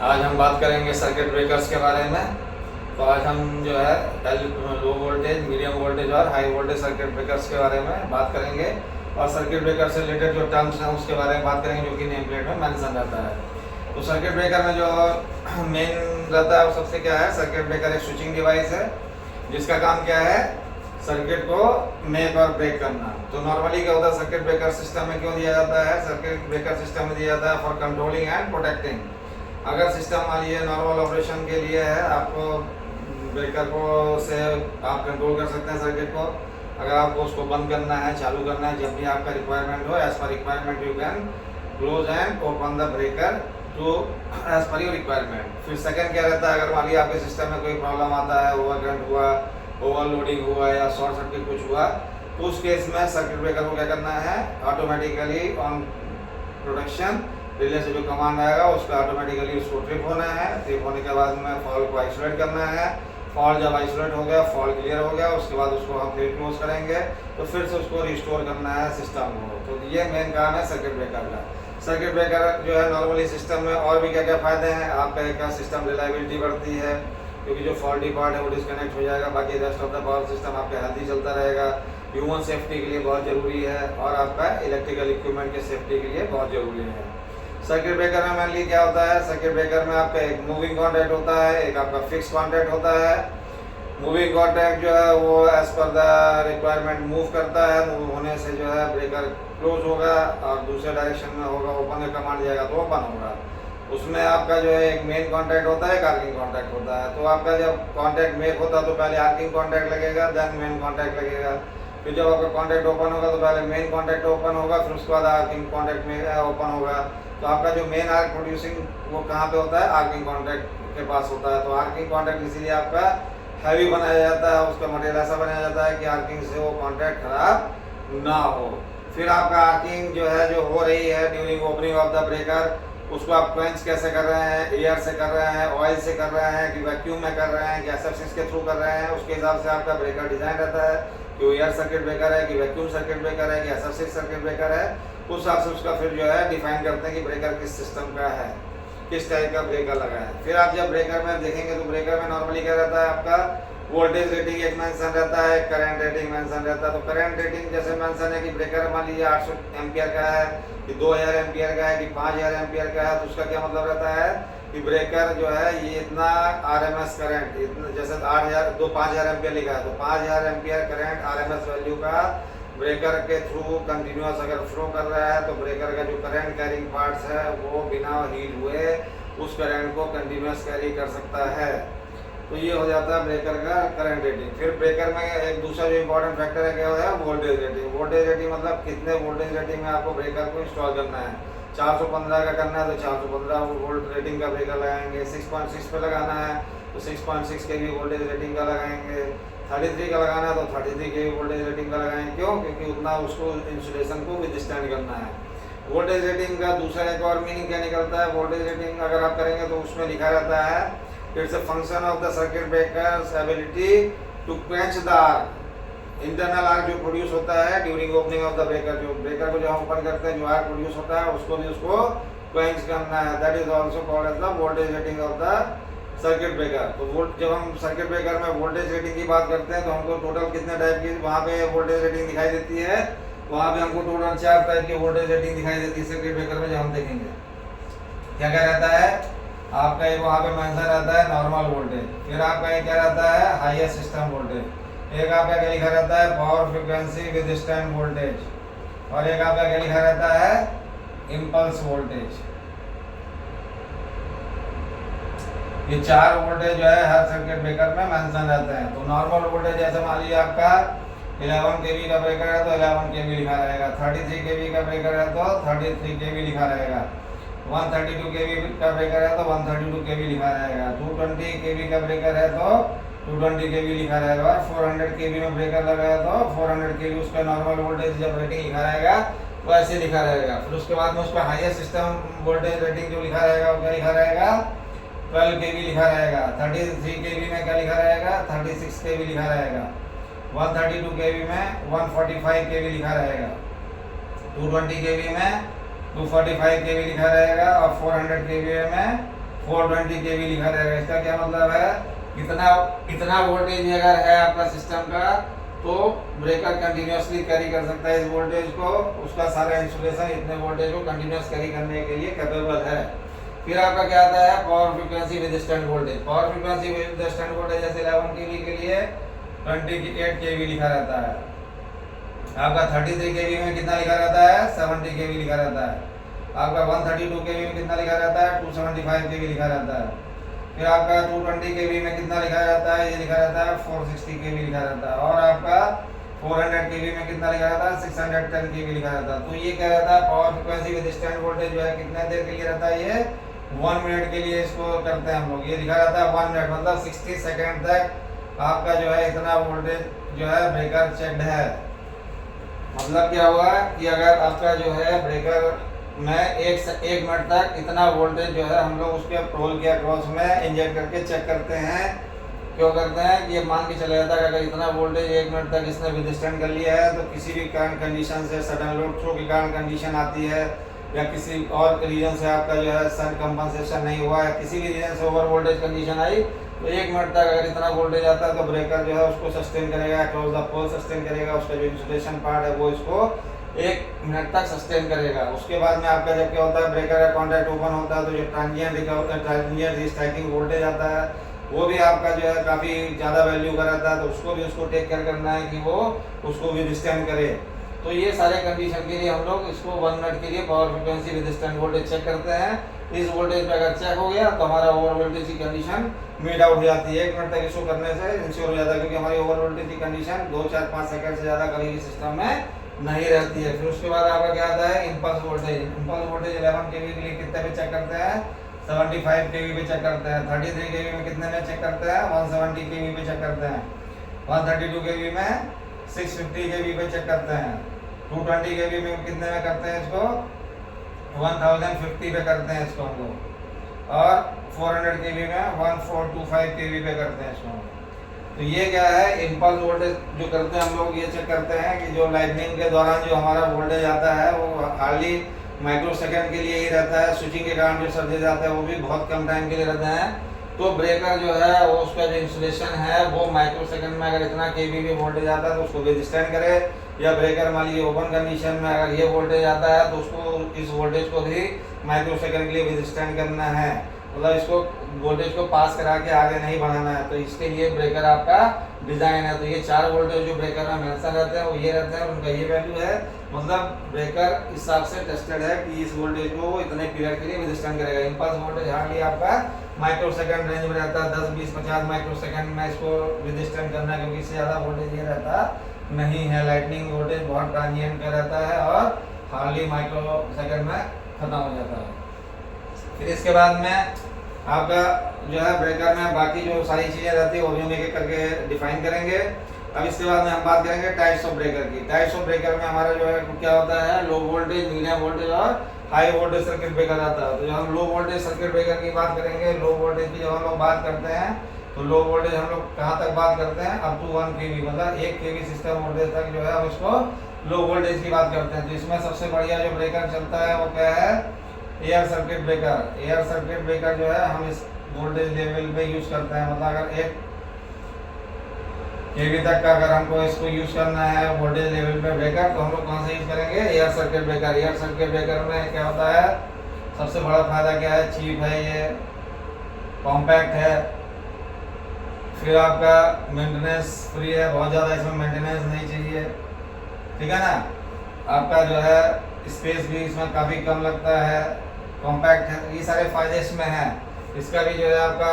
आज हम बात करेंगे सर्किट ब्रेकर्स के बारे में। तो आज हम जो है लो वोल्टेज, मीडियम वोल्टेज और हाई वोल्टेज सर्किट ब्रेकर्स के बारे में बात करेंगे और सर्किट ब्रेकर से रिलेटेड जो टर्म्स हैं उसके बारे में बात करेंगे जो कि नेम प्लेट में मेंशन रहता है। तो सर्किट ब्रेकर में जो मेन रहता है वो सबसे क्या है, सर्किट ब्रेकर एक स्विचिंग डिवाइस है जिसका काम क्या है, सर्किट को मेक और ब्रेक करना। तो नॉर्मली क्या होता है, सर्किट ब्रेकर सिस्टम में क्यों दिया जाता है, सर्किट ब्रेकर सिस्टम में दिया जाता है फॉर कंट्रोलिंग एंड प्रोटेक्टिंग। अगर सिस्टम मान लीजिए नॉर्मल ऑपरेशन के लिए है, आपको ब्रेकर को से आप कंट्रोल कर सकते हैं सर्किट को। अगर आपको उसको बंद करना है, चालू करना है, जब भी आपका रिक्वायरमेंट हो, as per requirement you can close and open the breaker to as per your requirement. फिर सेकंड क्या रहता है, अगर मान लीजिए आपके सिस्टम में कोई प्रॉब्लम आता है, ओवरकरंट हुआ, ओवरलोडिंग हुआ या शॉर्ट सर्किट कुछ हुआ, तो उस केस में सर्किट ब्रेकर को क्या करना है, ऑटोमेटिकली ऑन प्रोडक्शन रिले से जो कमांड आएगा उसका ऑटोमेटिकली उसको ट्रिप होना है। ट्रिप होने के बाद में फॉल्ट को आइसोलेट करना है। फॉल्ट जब आइसोलेट हो गया, फॉल्ट क्लियर हो गया, उसके बाद उसको हम फिर क्लोज करेंगे, तो फिर से उसको रिस्टोर करना है सिस्टम को। तो ये मेन काम है सर्किट ब्रेकर का। सर्किट ब्रेकर जो है नॉर्मली सिस्टम में और भी क्या क्या फायदे हैं, आपका एक सिस्टम रिलायबिलिटी बढ़ती है क्योंकि जो फॉल्टी पार्ट है वो डिस्कनेक्ट हो जाएगा, बाकी rest of the power system आपका हेल्दी चलता रहेगा। ह्यूमन सेफ्टी के लिए बहुत ज़रूरी है और आपका इलेक्ट्रिकल इक्विपमेंट के सेफ्टी के लिए बहुत ज़रूरी है। सर्किट ब्रेकर में मान लीजिए क्या होता है, सर्किट ब्रेकर में आपका एक मूविंग कॉन्टैक्ट होता है, एक आपका फिक्स कॉन्टैक्ट होता है। मूविंग कॉन्टैक्ट जो है वो as per the requirement move करता है, मूव होने से जो है ब्रेकर क्लोज होगा और दूसरे डायरेक्शन में होगा, ओपन का कमांड जाएगा तो ओपन होगा। उसमें आपका जो है एक मेन कॉन्टैक्ट होता है, एक आर्किंग कॉन्टैक्ट होता है। तो आपका जब कॉन्टैक्ट मेक होता है तो पहले आर्किंग कॉन्टैक्ट लगेगा, देन मेन कॉन्टैक्ट लगेगा। फिर जब आपका कॉन्टैक्ट ओपन होगा तो पहले मेन कॉन्टैक्ट ओपन होगा, फिर उसके बाद आर्किंग कॉन्टैक्ट में ओपन होगा। तो आपका जो मेन आर्क प्रोड्यूसिंग वो कहाँ पे होता है, आर्किंग कॉन्टैक्ट के पास होता है। तो आर्किंग कॉन्टैक्ट इसीलिए आपका हैवी बनाया जाता है, उसका मटेरियल ऐसा बनाया जाता है कि आर्किंग से वो कॉन्टैक्ट खराब ना हो। फिर आपका आर्किंग जो है जो हो रही है during opening of the breaker, उसको आप क्वेंच कैसे कर रहे हैं, एयर से कर रहे हैं, ऑयल से कर रहे हैं, कि वैक्यूम में कर रहे हैं, कि एसएफसी के थ्रू कर रहे हैं, उसके हिसाब से आपका ब्रेकर डिजाइन रहता है कि वो एयर सर्किट ब्रेकर है, कि वैक्यूम सर्किट ब्रेकर है, कि एसएफसी सर्किट ब्रेकर है। उस हिसाब से उसका फिर जो है डिफाइन करते हैं कि ब्रेकर किस सिस्टम का है, किस टाइप का ब्रेकर लगा है। फिर आप जब ब्रेकर में देखेंगे तो ब्रेकर में नॉर्मली क्या रहता है, आपका वोल्टेज रेटिंग एक मेंशन रहता है, करंट रेटिंग मेंशन रहता है। तो करंट रेटिंग जैसे मेंशन है कि ब्रेकर मान लीजिए 800 एम्पियर का है, कि 2000 एम्पियर का है, कि 5000 एम्पियर का है, तो उसका क्या मतलब रहता है कि ब्रेकर जो है ये इतना आरएमएस करंट, इतना जैसे 5000 एम्पियर लिखा है तो 5000 एम्पियर करंट आरएमएस वैल्यू का ब्रेकर के थ्रू कंटिन्यूअस अगर फ्लो कर रहा है तो ब्रेकर का जो करंट कैरिंग पार्ट्स है वो बिना हीट हुए उस करंट को कंटिन्यूअस कैरी कर सकता है। तो ये हो जाता है ब्रेकर का करंट रेटिंग। फिर ब्रेकर में एक दूसरा जो इम्पोर्टेंट फैक्टर है क्या है, वोल्टेज रेटिंग। वोल्टेज रेटिंग मतलब कितने वोल्टेज रेटिंग में आपको ब्रेकर को इंस्टॉल करना है। 415 का करना है तो 415 वोल्ट रेटिंग का ब्रेकर लगाएंगे। 6.6 पे लगाना है तो 6.6 के भी वोल्टेज रेटिंग का लगाएंगे। 33 का लगाना है तो 33 के भी वोल्टेज रेटिंग का लगाएंगे। क्यों? क्योंकि उतना उसको इंसुलेशन को विथस्टैंड करना है। वोल्टेज रेटिंग का दूसरा एक और मीनिंग क्या निकलता है, वोल्टेज रेटिंग अगर आप करेंगे तो उसमें लिखा रहता है it's a function of the circuit breaker's ability to quench the arc. Internal arc जो प्रोड्यूस होता है during opening of the breaker, जो ब्रेकर को जब हम ओपन करते हैं जो आर्क प्रोड्यूस होता है उसको भी उसको क्वेंच करना है। That is also called as the voltage rating of the circuit breaker. तो जब हम सर्किट ब्रेकर में वोल्टेज रेटिंग की बात करते हैं तो हमको टोटल कितने टाइप की वहाँ पे वोल्टेज रेटिंग दिखाई देती है, वहाँ पे हमको टोटल 4 टाइप की वोल्टेज रेटिंग दिखाई देती है सर्किट ब्रेकर में। जब हम देखेंगे क्या क्या रहता है, आपका एक वहाँ पे मेंशन रहता है नॉर्मल वोल्टेज, फिर आपका एक क्या रहता है हाईएस्ट सिस्टम वोल्टेज, एक आपका क्या लिखा रहता है power frequency with stand voltage, और एक आपका क्या लिखा रहता है इम्पल्स वोल्टेज। ये 4 वोल्टेज जो है हर सर्किट ब्रेकर में मेंशन रहते हैं। तो नॉर्मल वोल्टेज जैसे मान लीजिए आपका 11 kV का ब्रेकर है तो 11 kV लिखा रहेगा, 33 kV का ब्रेकर है तो 33 kV लिखा रहेगा, 132 kV का ब्रेकर है तो 132 kV लिखा रहेगा, 220 kV का ब्रेकर है तो 220 kV लिखा रहेगा, और 400 kV में ब्रेकर लगा है तो 400 kV उसका नॉर्मल वोल्टेज जब रेटिंग लिखा रहेगा वो ऐसे लिखा रहेगा। फिर उसके बाद में उसका हाईएस्ट सिस्टम वोल्टेज रेटिंग जो लिखा रहेगा वो क्या लिखा रहेगा 12 kV लिखा रहेगा, 33 kV में क्या लिखा रहेगा 36 kV लिखा रहेगा, 132 kV में 145 kV लिखा रहेगा, 220 kV में 245 kV लिखा रहेगा, और 400 kV में 420 kV लिखा रहेगा। इसका क्या मतलब है, इतना वोल्टेज अगर है आपका सिस्टम का तो ब्रेकर कंटिन्यूअसली कैरी कर सकता है इस वोल्टेज को, उसका सारा इंसुलेशन इतने वोल्टेज को कंटिन्यूअस कैरी करने के लिए कैपेबल है। फिर आपका क्या आता है, power frequency withstand voltage. Power frequency withstand voltage जैसे 11 kV के लिए 28 kV लिखा रहता है। आपका 33 kV में कितना लिखा रहता है, 70 kV लिखा रहता है। आपका 132 kV में कितना लिखा रहता है, 275 kV लिखा रहता है। फिर आपका 220 kV में कितना लिखा रहता है, ये लिखा रहता है 460 kV लिखा रहता है। और आपका 400 kV में कितना लिखा रहता है, 610 kV लिखा रहता है। तो ये क्या रहता है, पावर फ्रीक्वेंसी विदस्टैंड वोल्टेज जो है कितने देर के लिए रहता है, ये 1 मिनट के लिए इसको करते हैं हम लोग। ये लिखा रहता है 1 मिनट, मतलब 60 सेकेंड तक आपका जो है इतना वोल्टेज जो है ब्रेकर चेक्ड है। मतलब क्या हुआ कि अगर आपका जो है ब्रेकर में एक मिनट तक इतना वोल्टेज जो है हम लोग उसके पोल के अक्रॉस में इंजेक्ट करके चेक करते हैं। क्यों करते हैं कि ये मान के चला जाता है कि अगर इतना वोल्टेज 1 मिनट तक इसने विदस्टैंड कर लिया है तो किसी भी कारण कंडीशन से, सडन लोड थ्रो के कारण कंडीशन आती है या किसी और रीजन से आपका जो है सन कंपनसेशन नहीं हुआ है, किसी भी रीजन से ओवर वोल्टेज कंडीशन आई तो 1 मिनट तक अगर इतना वोल्टेज आता है तो ब्रेकर जो है उसको सस्टेन करेगा, अक्रॉस द पोल सस्टेन करेगा, उसका जो इंसुलेशन पार्ट है वो इसको 1 मिनट तक सस्टेन करेगा। उसके बाद में आपका जब क्या होता है, ब्रेकर का कॉन्टैक्ट ओपन होता है तो जो ट्रांजिएंट रिस्टैकिंग वोल्टेज आता है वो भी आपका जो है काफ़ी ज़्यादा वैल्यू का रहता है, तो उसको भी उसको टेक केयर करना है कि वो उसको विदस्टैंड करे। तो ये सारे कंडीशन के लिए हम लोग इसको 1 मिनट के लिए power frequency withstand voltage check करते हैं। इस वोल्टेज पे अगर चेक हो गया तो हमारा ओवर वोल्टेज की कंडीशन मीट आउट हो जाती है। 1 मिनट तक इसको करने से इंश्योर हो जाता है, क्योंकि हमारी ओवर वोल्टेज की कंडीशन 2, 4, 5 सेकंड से ज़्यादा कभी भी सिस्टम में नहीं रहती है। फिर उसके बाद आपका क्या आता है, impulse voltage. Impulse voltage 11 kV के लिए कितने पे चेक करते हैं, 75 kV पे चेक करते हैं। 33 kV में कितने में चेक करते हैं, 170 kV पे चेक करते हैं। 132 kV में 650 kV पे चेक करते हैं। 220 kV में कितने में करते हैं इसको, 1050 पे करते हैं इसको हम लोग। और 400 kV में 1425 kV पे करते हैं इसको। तो ये क्या है, इम्पल्स वोल्टेज जो करते हैं हम लोग, ये चेक करते हैं कि जो लाइटनिंग के दौरान जो हमारा वोल्टेज आता है वो हार्डली माइक्रो सेकेंड के लिए ही रहता है। स्विचिंग के कारण जो सर्जेज आते हैं वो भी बहुत कम टाइम के लिए रहते हैं। तो ब्रेकर जो है वो उसका जो इंसुलेशन है वो माइक्रो सेकेंड में अगर इतना kV भी वोल्टेज आता है तो उसको विदस्टैंड करे, या ब्रेकर मान लीजिए ओपन कंडीशन में अगर ये वोल्टेज आता है तो उसको इस वोल्टेज को भी माइक्रो सेकेंड के लिए विदस्टैंड करना है, मतलब इसको वोल्टेज को पास करा के आगे नहीं बढ़ाना है। तो इसके लिए ब्रेकर आपका डिजाइन है। तो ये 4 वोल्टेज जो ब्रेकर में मेंशन रहते हैं वो ये रहते हैं, उनका ये वैल्यू है। मतलब ब्रेकर इस हिसाब से टेस्टेड है कि इस वोल्टेज को इतने पीरियड के लिए विदस्टैंड करेगा। इम्पल्स वोल्टेज हार्डली आपका माइक्रो सेकंड रेंज में रहता है, 10, 20, 50 माइक्रो सेकंड में इसको विदस्टैंड करना है, क्योंकि इससे ज़्यादा वोल्टेज ये रहता नहीं है। लाइटनिंग वोल्टेज बहुत ट्रांजिएंट का रहता है और हार्डली माइक्रो सेकंड में खत्म हो जाता है। फिर इसके बाद में आपका जो है ब्रेकर में बाकी जो सारी चीज़ें रहती है वो भी हम एक करके डिफाइन करेंगे। अब इसके बाद में हम बात करेंगे टाइप्स ऑफ ब्रेकर की। टाइप्स ऑफ ब्रेकर में हमारा जो है क्या होता है, लो वोल्टेज, मीडियम वोल्टेज और हाई वोल्टेज सर्किट ब्रेकर आता है। तो जब हम लो वोल्टेज सर्किट ब्रेकर की बात करेंगे, लो वोल्टेज की जब हम लोग बात करते हैं तो लो वोल्टेज हम लोग कहाँ तक बात करते हैं, अप टू 1 kV, मतलब 1 kV सिस्टम वोल्टेज तक जो है हम इसको लो वोल्टेज की बात करते हैं। तो इसमें सबसे बढ़िया जो ब्रेकर चलता है वो क्या है, air circuit breaker. Air circuit breaker जो है हम इस वोल्टेज लेवल पे यूज करते हैं, मतलब अगर 1 kV तक का अगर हमको इसको यूज करना है वोल्टेज लेवल पे ब्रेकर, तो हम लोग कौन सा यूज करेंगे, air circuit breaker. Air circuit breaker में क्या होता है, सबसे बड़ा फायदा क्या है, चीप है, ये कॉम्पैक्ट है, फिर आपका मेंटेनेंस फ्री है, बहुत ज़्यादा इसमें मेंटेनेंस नहीं चाहिए, ठीक है ना। आपका जो है स्पेस भी इसमें काफ़ी कम लगता है, कॉम्पैक्ट है, ये सारे फायदे इसमें हैं। इसका भी जो है आपका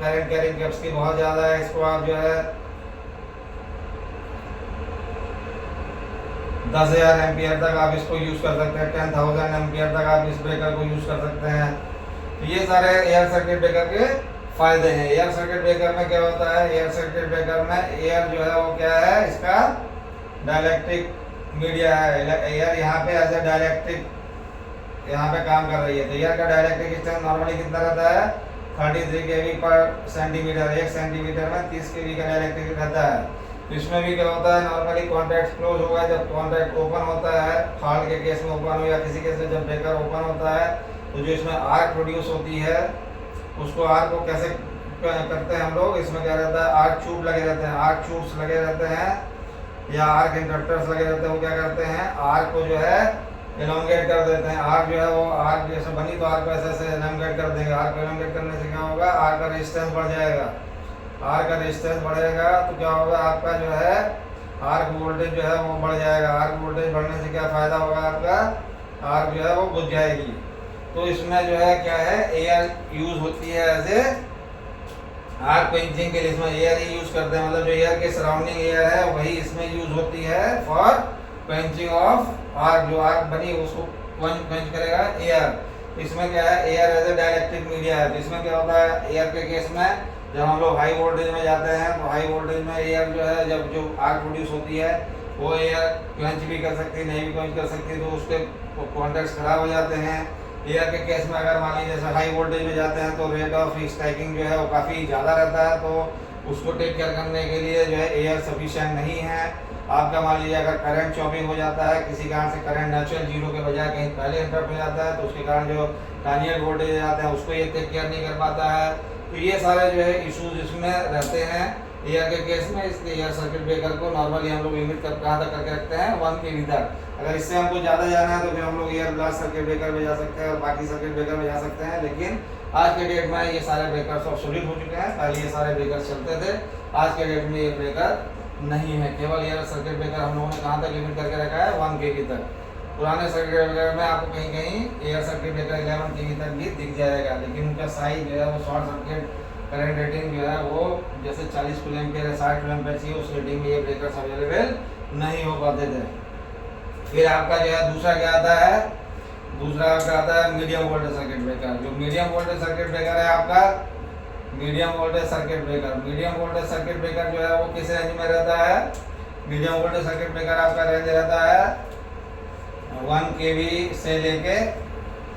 करंट कैरिंग कैपेसिटी बहुत ज़्यादा है। इसको आप जो है 10,000 एम्पियर तक आप इसको यूज़ कर सकते हैं, 10,000 एम्पियर तक आप इस ब्रेकर को यूज़ कर सकते हैं। तो ये सारे एयर सर्किट ब्रेकर के फायदे हैं। एयर सर्किट ब्रेकर में क्या होता है, एयर सर्किट ब्रेकर में एयर जो है वो क्या है, इसका डाइलेक्ट्रिक मीडिया है। एयर यहाँ पे एज ए डाइलेक्ट्रिक यहाँ पे काम कर रही है। तो एयर का डाइलेक्ट्रिक स्ट्रेंथ नॉर्मली कितना रहता है, 33 kV पर सेंटीमीटर। 1 सेंटीमीटर में 30 kV का डाइलेक्ट्रिक रहता है। तो इसमें भी क्या होता है, नॉर्मली कॉन्टैक्ट क्लोज होगा, जब कॉन्टैक्ट ओपन होता है, फॉल्ट के केस में ओपन हो या किसी केस में जब ब्रेकर ओपन होता है तो जो इसमें आर्क प्रोड्यूस होती है उसको आर्क को कैसे करते हैं हम लोग, इसमें क्या रहता है, आर्क चूट लगे रहते हैं, आर्क चूट्स लगे रहते हैं या आर्क इंटरप्टर्स लगे रहते हैं। वो क्या करते हैं, आर्क को जो है एलोंगेट कर देते हैं। आर्क जो है वो आर्क जैसे बनी तो आर्क को ऐसे ऐसे एलोंगेट कर देंगे। आर्क को एलोंगेट करने से क्या होगा, आर्क का रेजिस्टेंस बढ़ जाएगा। आर्क का रेजिस्टेंस बढ़ेगा तो क्या होगा, आपका जो है आर्क वोल्टेज जो है वो बढ़ जाएगा। आर्क वोल्टेज बढ़ने से क्या फ़ायदा होगा, आपका आर्क जो है वो बुझ जाएगी। तो इसमें जो है क्या है, एयर यूज़ होती है एज ए आर्क क्वेंचिंग के लिए। इसमें एयर ही यूज़ करते हैं, मतलब जो एयर के सराउंडिंग एयर है वही इसमें यूज़ होती है फॉर क्वेंचिंग ऑफ आर्क। जो आर्क बनी उसको क्वेंच करेगा एयर। इसमें क्या है, air as a dielectric media है। तो इसमें क्या होता है, एयर के केस में जब हम लोग हाई वोल्टेज में जाते हैं तो हाई वोल्टेज में एयर जो है, जब जो आर्क प्रोड्यूस होती है वो एयर क्वेंच भी कर सकती है, नहीं भी क्वेंच कर सकती, तो उसके कॉन्टैक्ट्स खराब हो जाते हैं। एयर के केस में अगर मान लीजिए जैसे हाई वोल्टेज में जाते हैं तो रेट ऑफ स्ट्राइकिंग जो है वो काफ़ी ज़्यादा रहता है, तो उसको टेक केयर करने के लिए जो है एयर सफिशिएंट नहीं है। आपका मान लीजिए अगर करंट चॉपिंग हो जाता है, किसी कारण से करंट नेचुरल जीरो के बजाय कहीं पहले इंटरप्ट हो जाता है, तो उसके कारण जो ट्रांजिएंट वोल्टेज आते हैं उसको ये टेक केयर नहीं कर पाता है। तो ये सारे जो है इशूज इसमें रहते हैं एयर के केस में। इसलिए एयर सर्किट ब्रेकर को नॉर्मली हम लोग लिमिट कहाँ तक करके रखते हैं, 1 kV तक। अगर इससे हमको ज़्यादा जाना है तो फिर हम लोग एयर ब्लास्ट सर्किट ब्रेकर में जा सकते हैं और बाकी सर्किट ब्रेकर में जा सकते हैं। लेकिन आज के डेट में ये सारे ब्रेकर्स ऑब्सोलीट हो चुके हैं। पहले ये सारे ब्रेकर चलते थे, आज के डेट में ये ब्रेकर नहीं है। केवल एयर सर्किट ब्रेकर हम लोगों ने कहाँ तक लिमिट करके रखा है, 1 kV तक। पुराने सर्किट ब्रेकर में आपको कहीं कहीं एयर सर्किट ब्रेकर 11 kV तक भी दिख जाएगा, लेकिन उनका साइज जो है वो शॉर्ट सर्किट करंट रेटिंग जो है वो जैसे 40 kA या 60 kA चाहिए, उस रेटिंग में ये ब्रेकर्स अवेलेबल नहीं हो पाते थे। फिर आपका जो है दूसरा क्या आता है, दूसरा क्या आता है मीडियम वोल्टेज सर्किट ब्रेकर। जो मीडियम वोल्टेज सर्किट ब्रेकर है आपका, medium voltage circuit breaker, medium voltage circuit breaker जो है वो किस रेंज में रहता है, मीडियम वोल्टेज सर्किट ब्रेकर आपका रेंज रहता है 1 kV से लेके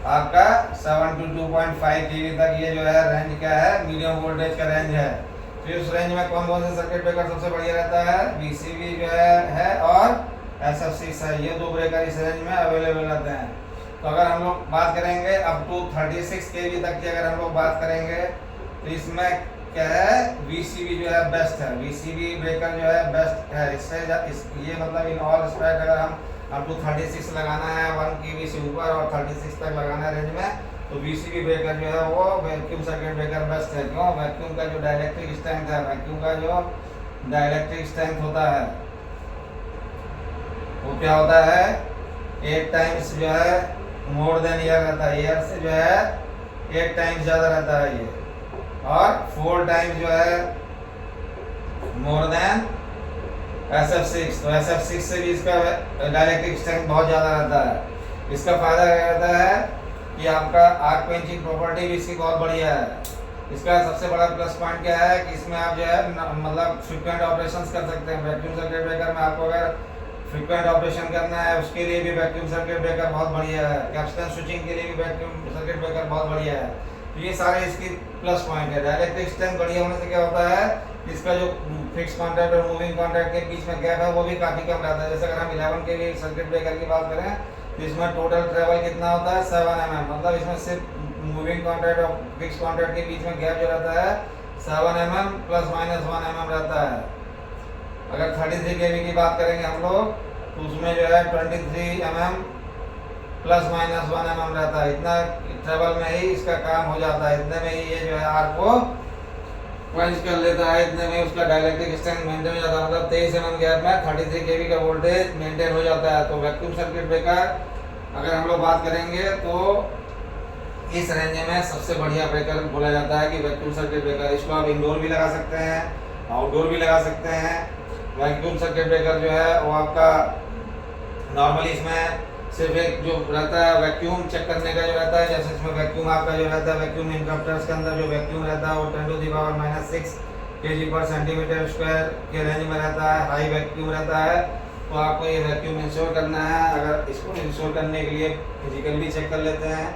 आपका 7 to 2.5 kV तक। ये जो है रेंज क्या है, मीडियम वोल्टेज का रेंज है। फिर उस रेंज में कौन कौन से सर्किट ब्रेकर सबसे बढ़िया रहता है, VCB जो है और SF6 है। ये 2 ब्रेकर इस रेंज में अवेलेबल रहते हैं। तो अगर हम लोग बात करेंगे अप टू 36 kV तक की अगर हम लोग बात करेंगे तो इसमें क्या है, VCB जो है बेस्ट है। VCB ब्रेकर जो है बेस्ट है। इससे ये मतलब इन ऑल रिस्पेक्ट अगर हम अप टू 36 लगाना है 1 kV से ऊपर और 36 तक लगाना है रेंज में, तो VCB ब्रेकर जो है वो वैक्यूम सर्किट ब्रेकर बेस्ट है। क्यों, वैक्यूम का जो डाइलेक्ट्रिक स्ट्रेंथ है, वैक्यूम का जो डाइलेक्ट्रिक स्ट्रेंथ होता है वो क्या होता है, 8 टाइम्स जो है मोर देन एयर रहता है। एयर से जो है 8 टाइम्स ज़्यादा रहता है ये, और 4 टाइम्स जो है मोर देन SF6। तो SF6 से भी इसका डाइलेक्ट्रिक स्ट्रेंथ बहुत ज़्यादा रहता है। इसका फायदा क्या रहता है कि आपका आर्क क्वेंचिंग प्रॉपर्टी भी इसकी बहुत बढ़िया है। इसका सबसे बड़ा प्लस पॉइंट क्या है कि इसमें आप जो है मतलब फ्रिक्वेंट ऑपरेशंस कर सकते हैं। वैक्यूम सर्किट ब्रेकर में आपको अगर फ्रिक्वेंट ऑपरेशन करना है उसके लिए भी वैक्यूम सर्किट ब्रेकर बहुत बढ़िया है। कैपेसिटेंस स्विचिंग के लिए भी वैक्यूम सर्किट ब्रेकर बहुत बढ़िया है। तो ये सारे इसकी प्लस पॉइंट है। डाइलेक्ट्रिक स्ट्रेंथ बढ़िया होने से क्या होता है, इसका जो फिक्स कॉन्टैक्ट और मूविंग कॉन्टैक्ट के बीच में गैप है वो भी काफ़ी कम रहता है। जैसे अगर हम 11 के भी सर्किट ब्रेकर की बात करें तो इसमें टोटल ट्रेवल कितना होता है 7 mm, मतलब इसमें सिर्फ मूविंग कॉन्टैक्ट और फिक्स कॉन्टैक्ट के बीच में गैप जो रहता है 7 mm ± 1 mm रहता है। अगर 33 kV की बात करेंगे हम लोग तो उसमें जो है 23 mm ± 1 mm रहता है। इतना ट्रेवल में ही इसका काम हो जाता है, इतने में ही ये जो है आर्क को क्वेंच कर लेता है, इतने में उसका डाइलेक्ट्रिक स्ट्रेंथ मेंटेन हो जाता है। मतलब 23 mm गैप में 33 kV का वोल्टेज मेंटेन हो जाता है। तो वैक्यूम सर्किट ब्रेकर अगर हम लोग बात करेंगे तो इस रेंज में सबसे बढ़िया ब्रेकर बोला जाता है कि वैक्यूम सर्किट ब्रेकर। इसको आप इंडोर भी लगा सकते हैं, आउटडोर भी लगा सकते हैं। वैक्यूम सर्किट ब्रेकर जो है वो आपका नॉर्मली इसमें सिर्फ एक जो रहता है वैक्यूम चेक करने का जो रहता है, जैसे इसमें वैक्यूम आपका जो रहता है वैक्यूम इंटरप्टर्स के अंदर जो वैक्यूम रहता है वो 10⁻⁻⁶ kg/cm² के रेंज में रहता है। हाई वैक्यूम रहता है तो आपको ये वैक्यूम इंश्योर करना है। अगर इसको इंश्योर करने के लिए फिजिकल भी चेक कर लेते हैं।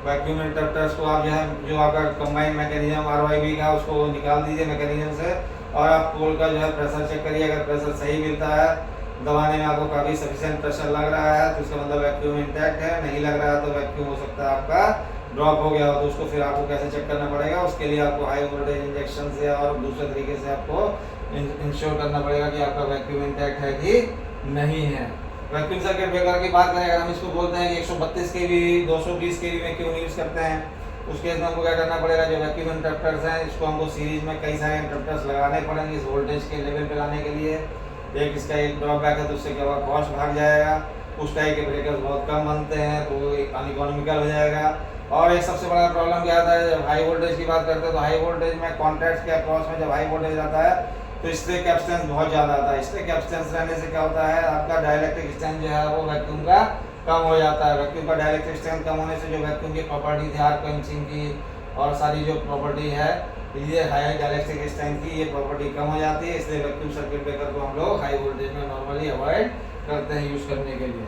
वैक्यूम इंटरप्टर्स को आप जो है जो आपका कंबाइंड मैकेनिज्म RYB का उसको निकाल दीजिए मैकेनिज्म से, और आप पोल का जो है प्रेशर चेक करिए। अगर प्रेशर सही मिलता है, दबाने में आपको काफ़ी सफिशिएंट प्रेशर लग रहा है तो इसका मतलब वैक्यूम इंटैक्ट है। नहीं लग रहा है तो वैक्यूम हो सकता है आपका ड्रॉप हो गया हो तो उसको फिर आपको कैसे चेक करना पड़ेगा, उसके लिए आपको हाई वोल्टेज इंजेक्शन से और दूसरे तरीके से आपको इंश्योर करना पड़ेगा कि आपका वैक्यूम इंटैक्ट है कि नहीं है। वैक्यूम सर्किट ब्रेकर की बात करें, अगर हम इसको बोलते हैं कि 132 केवी 220 केवी में क्यों यूज़ करते हैं, उस केस में हमको क्या करना पड़ेगा, जो वैक्यूम इंटरप्टर्स हैं इसको हमको सीरीज में कई सारे इंटरप्टर्स लगाने पड़ेंगे इस वोल्टेज के लेवल पे लाने के लिए। एक इसका एक ड्रॉबैक है, तो उससे क्या होगा, कॉस्ट भाग जाएगा। उस टाइप के ब्रेकर्स बहुत कम बनते हैं तो वो अनइकोनॉमिकल हो जाएगा। और एक सबसे बड़ा प्रॉब्लम क्या आता है, जब हाई वोल्टेज की बात करते हैं तो हाई वोल्टेज में कॉन्टैक्ट्स के अक्रॉस में जब हाई वोल्टेज आता है तो स्ट्रे कैपेसिटेंस बहुत ज़्यादा आता है। स्ट्रे कैपेसिटेंस रहने से क्या होता है, आपका डाइलेक्ट्रिक स्ट्रेंथ जो है वो वैक्यूम का कम हो जाता है। वैक्यूम का डाइलेक्ट्रिक स्ट्रेंथ कम होने से जो वैक्यूम की प्रॉपर्टी थी आर्क पंचिंग की और सारी जो प्रॉपर्टी है ये हाई डाइलेक्ट्रिक स्ट्रेंथ की, ये प्रॉपर्टी कम हो जाती है। इसलिए वैक्यूम सर्किट ब्रेकर को हम लोग हाई वोल्टेज में नॉर्मली अवॉइड करते हैं यूज़ करने के लिए।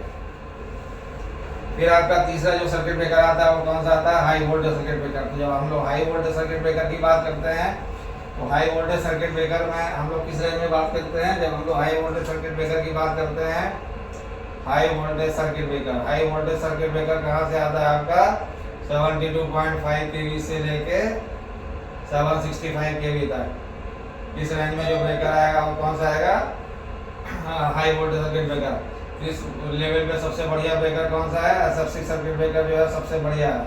फिर आपका तीसरा जो सर्किट ब्रेकर आता है वो कौन सा आता है, हाई वोल्टेज सर्किट ब्रेकर। तो जब हम लोग हाई वोल्टेज सर्किट ब्रेकर की बात करते हैं तो हाई वोल्टेज सर्किट ब्रेकर में हम लोग किस रेंज में बात करते हैं, जब हम लोग हाई वोल्टेज सर्किट ब्रेकर की बात करते हैं, high voltage circuit breaker, high voltage circuit breaker कहाँ से आता है आपका 72.5 केवी से लेके 765 केवी तक। इस रेंज में जो ब्रेकर आएगा वो कौन सा आएगा, हाई वोल्टेज सर्किट ब्रेकर। इस लेवल पे सबसे बढ़िया ब्रेकर कौन सा है, SF6 सर्किट ब्रेकर जो है सबसे बढ़िया है।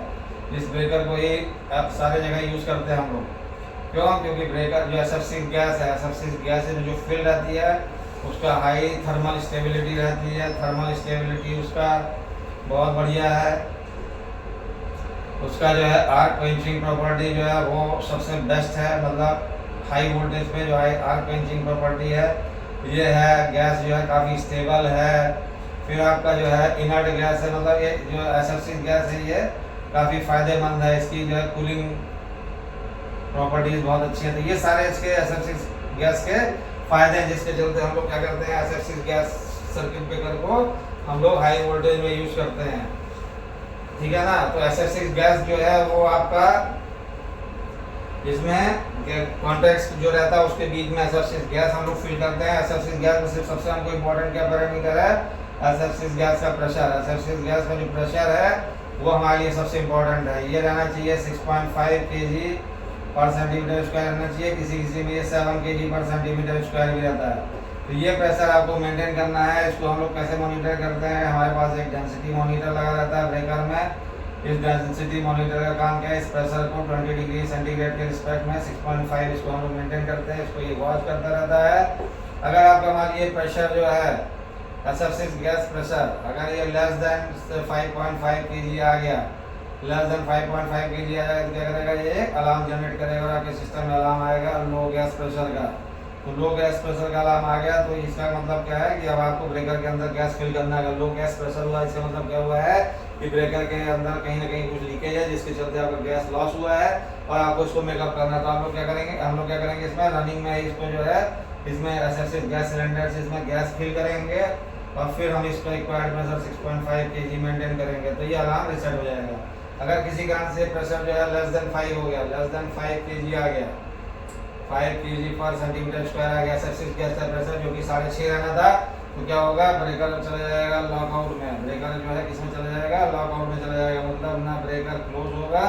इस ब्रेकर को ही आप सारे जगह यूज़ करते हैं हम लोग। क्यों, क्योंकि ब्रेकर जो SF6 गैस है, SF6 गैस में जो फील्ड रहती है उसका हाई थर्मल स्टेबिलिटी रहती है। थर्मल स्टेबिलिटी उसका बहुत बढ़िया है। उसका जो है आर्क पंचिंग प्रॉपर्टी जो है वो सबसे बेस्ट है, मतलब हाई वोल्टेज पे जो है आर्क पंचिंग प्रॉपर्टी है ये है। गैस जो है काफ़ी स्टेबल है। फिर आपका जो है इनर्ट गैस है, मतलब ये जो SF6 गैस है ये काफ़ी फ़ायदेमंद है। इसकी जो है कूलिंग प्रॉपर्टीज बहुत अच्छी है। तो ये सारे इसके SF6 गैस के फ़ायदे हैं, जिसके चलते हम लोग क्या करते हैं, SF6 गैस सर्किट ब्रेकर को हम लोग हाई वोल्टेज में यूज़ करते हैं। ठीक है ना। तो SF6 गैस जो है वो आपका इसमें कॉन्टैक्ट्स जो रहता है उसके बीच में SF6 गैस हम लोग फिल करते हैं। SF6 गैस में सिर्फ सबसे हमको इम्पोर्टेंट क्या पैरामीटर है, SF6 गैस का प्रेशर। SF6 गैस का जो प्रेशर है वो हमारे लिए सबसे इम्पोर्टेंट है। ये रहना चाहिए 6.5 kg पर सेंटीमीटर स्क्वायर रहना चाहिए। किसी में ये 7 kg पर सेंटीमीटर स्क्वायर भी रहता है। तो ये प्रेशर आपको मेंटेन करना है। इसको हम लोग कैसे मॉनिटर करते हैं, हमारे पास एक डेंसिटी मॉनिटर लगा रहता है ब्रेकर में। इस डेंसिटी मॉनिटर का काम क्या है, इस प्रेशर को 20 डिग्री सेंटीग्रेड के रिस्पेक्ट में 6.5 इसको हम लोग मेंटेन करते हैं। इसको ये वॉच करता रहता है। अगर आपका मान लीजिए प्रेशर जो है SF6 गैस प्रेशर अगर ये लेस देन 5.5 kg आ गया, लेस देन 5.5 kg आ जाएगा तो क्या करेगा, ये अलार्म जनरेट करेगा और आपके सिस्टम में अलार्म आएगा लो गैस प्रेशर का। तो लो गैस प्रेशर का अलार्म आ गया तो इसका मतलब क्या है कि अब आपको ब्रेकर के अंदर गैस फिल करना है। लो गैस प्रेशर हुआ, इसका मतलब क्या हुआ है कि ब्रेकर के अंदर कहीं ना कहीं कुछ लीकेज है जिसके चलते आपका गैस लॉस हुआ है और आपको इसको मेकअप करना है। तो आप लोग क्या करेंगे, हम लोग क्या करेंगे, इसमें रनिंग में इसको जो है इसमें SF6 गैस सिलेंडर से इसमें गैस फिल करेंगे और फिर हम इसको रिक्वायर्ड प्रेशर 6.5 kg मेंटेन करेंगे तो ये अलार्म रिसेट हो जाएगा। अगर किसी कारण से प्रेशर जो है लेस देन 5 हो गया, लेस देन 5 kg आ गया, 5 kg पर सेंटीमीटर स्क्वायर आ गया SF6 गैस का प्रेशर जो कि 6.5 रहना था, तो क्या होगा, ब्रेकर चला जाएगा लॉकआउट में। ब्रेकर जो है किसमें चला जाएगा, लॉकआउट में चला जाएगा। मतलब ना ब्रेकर क्लोज होगा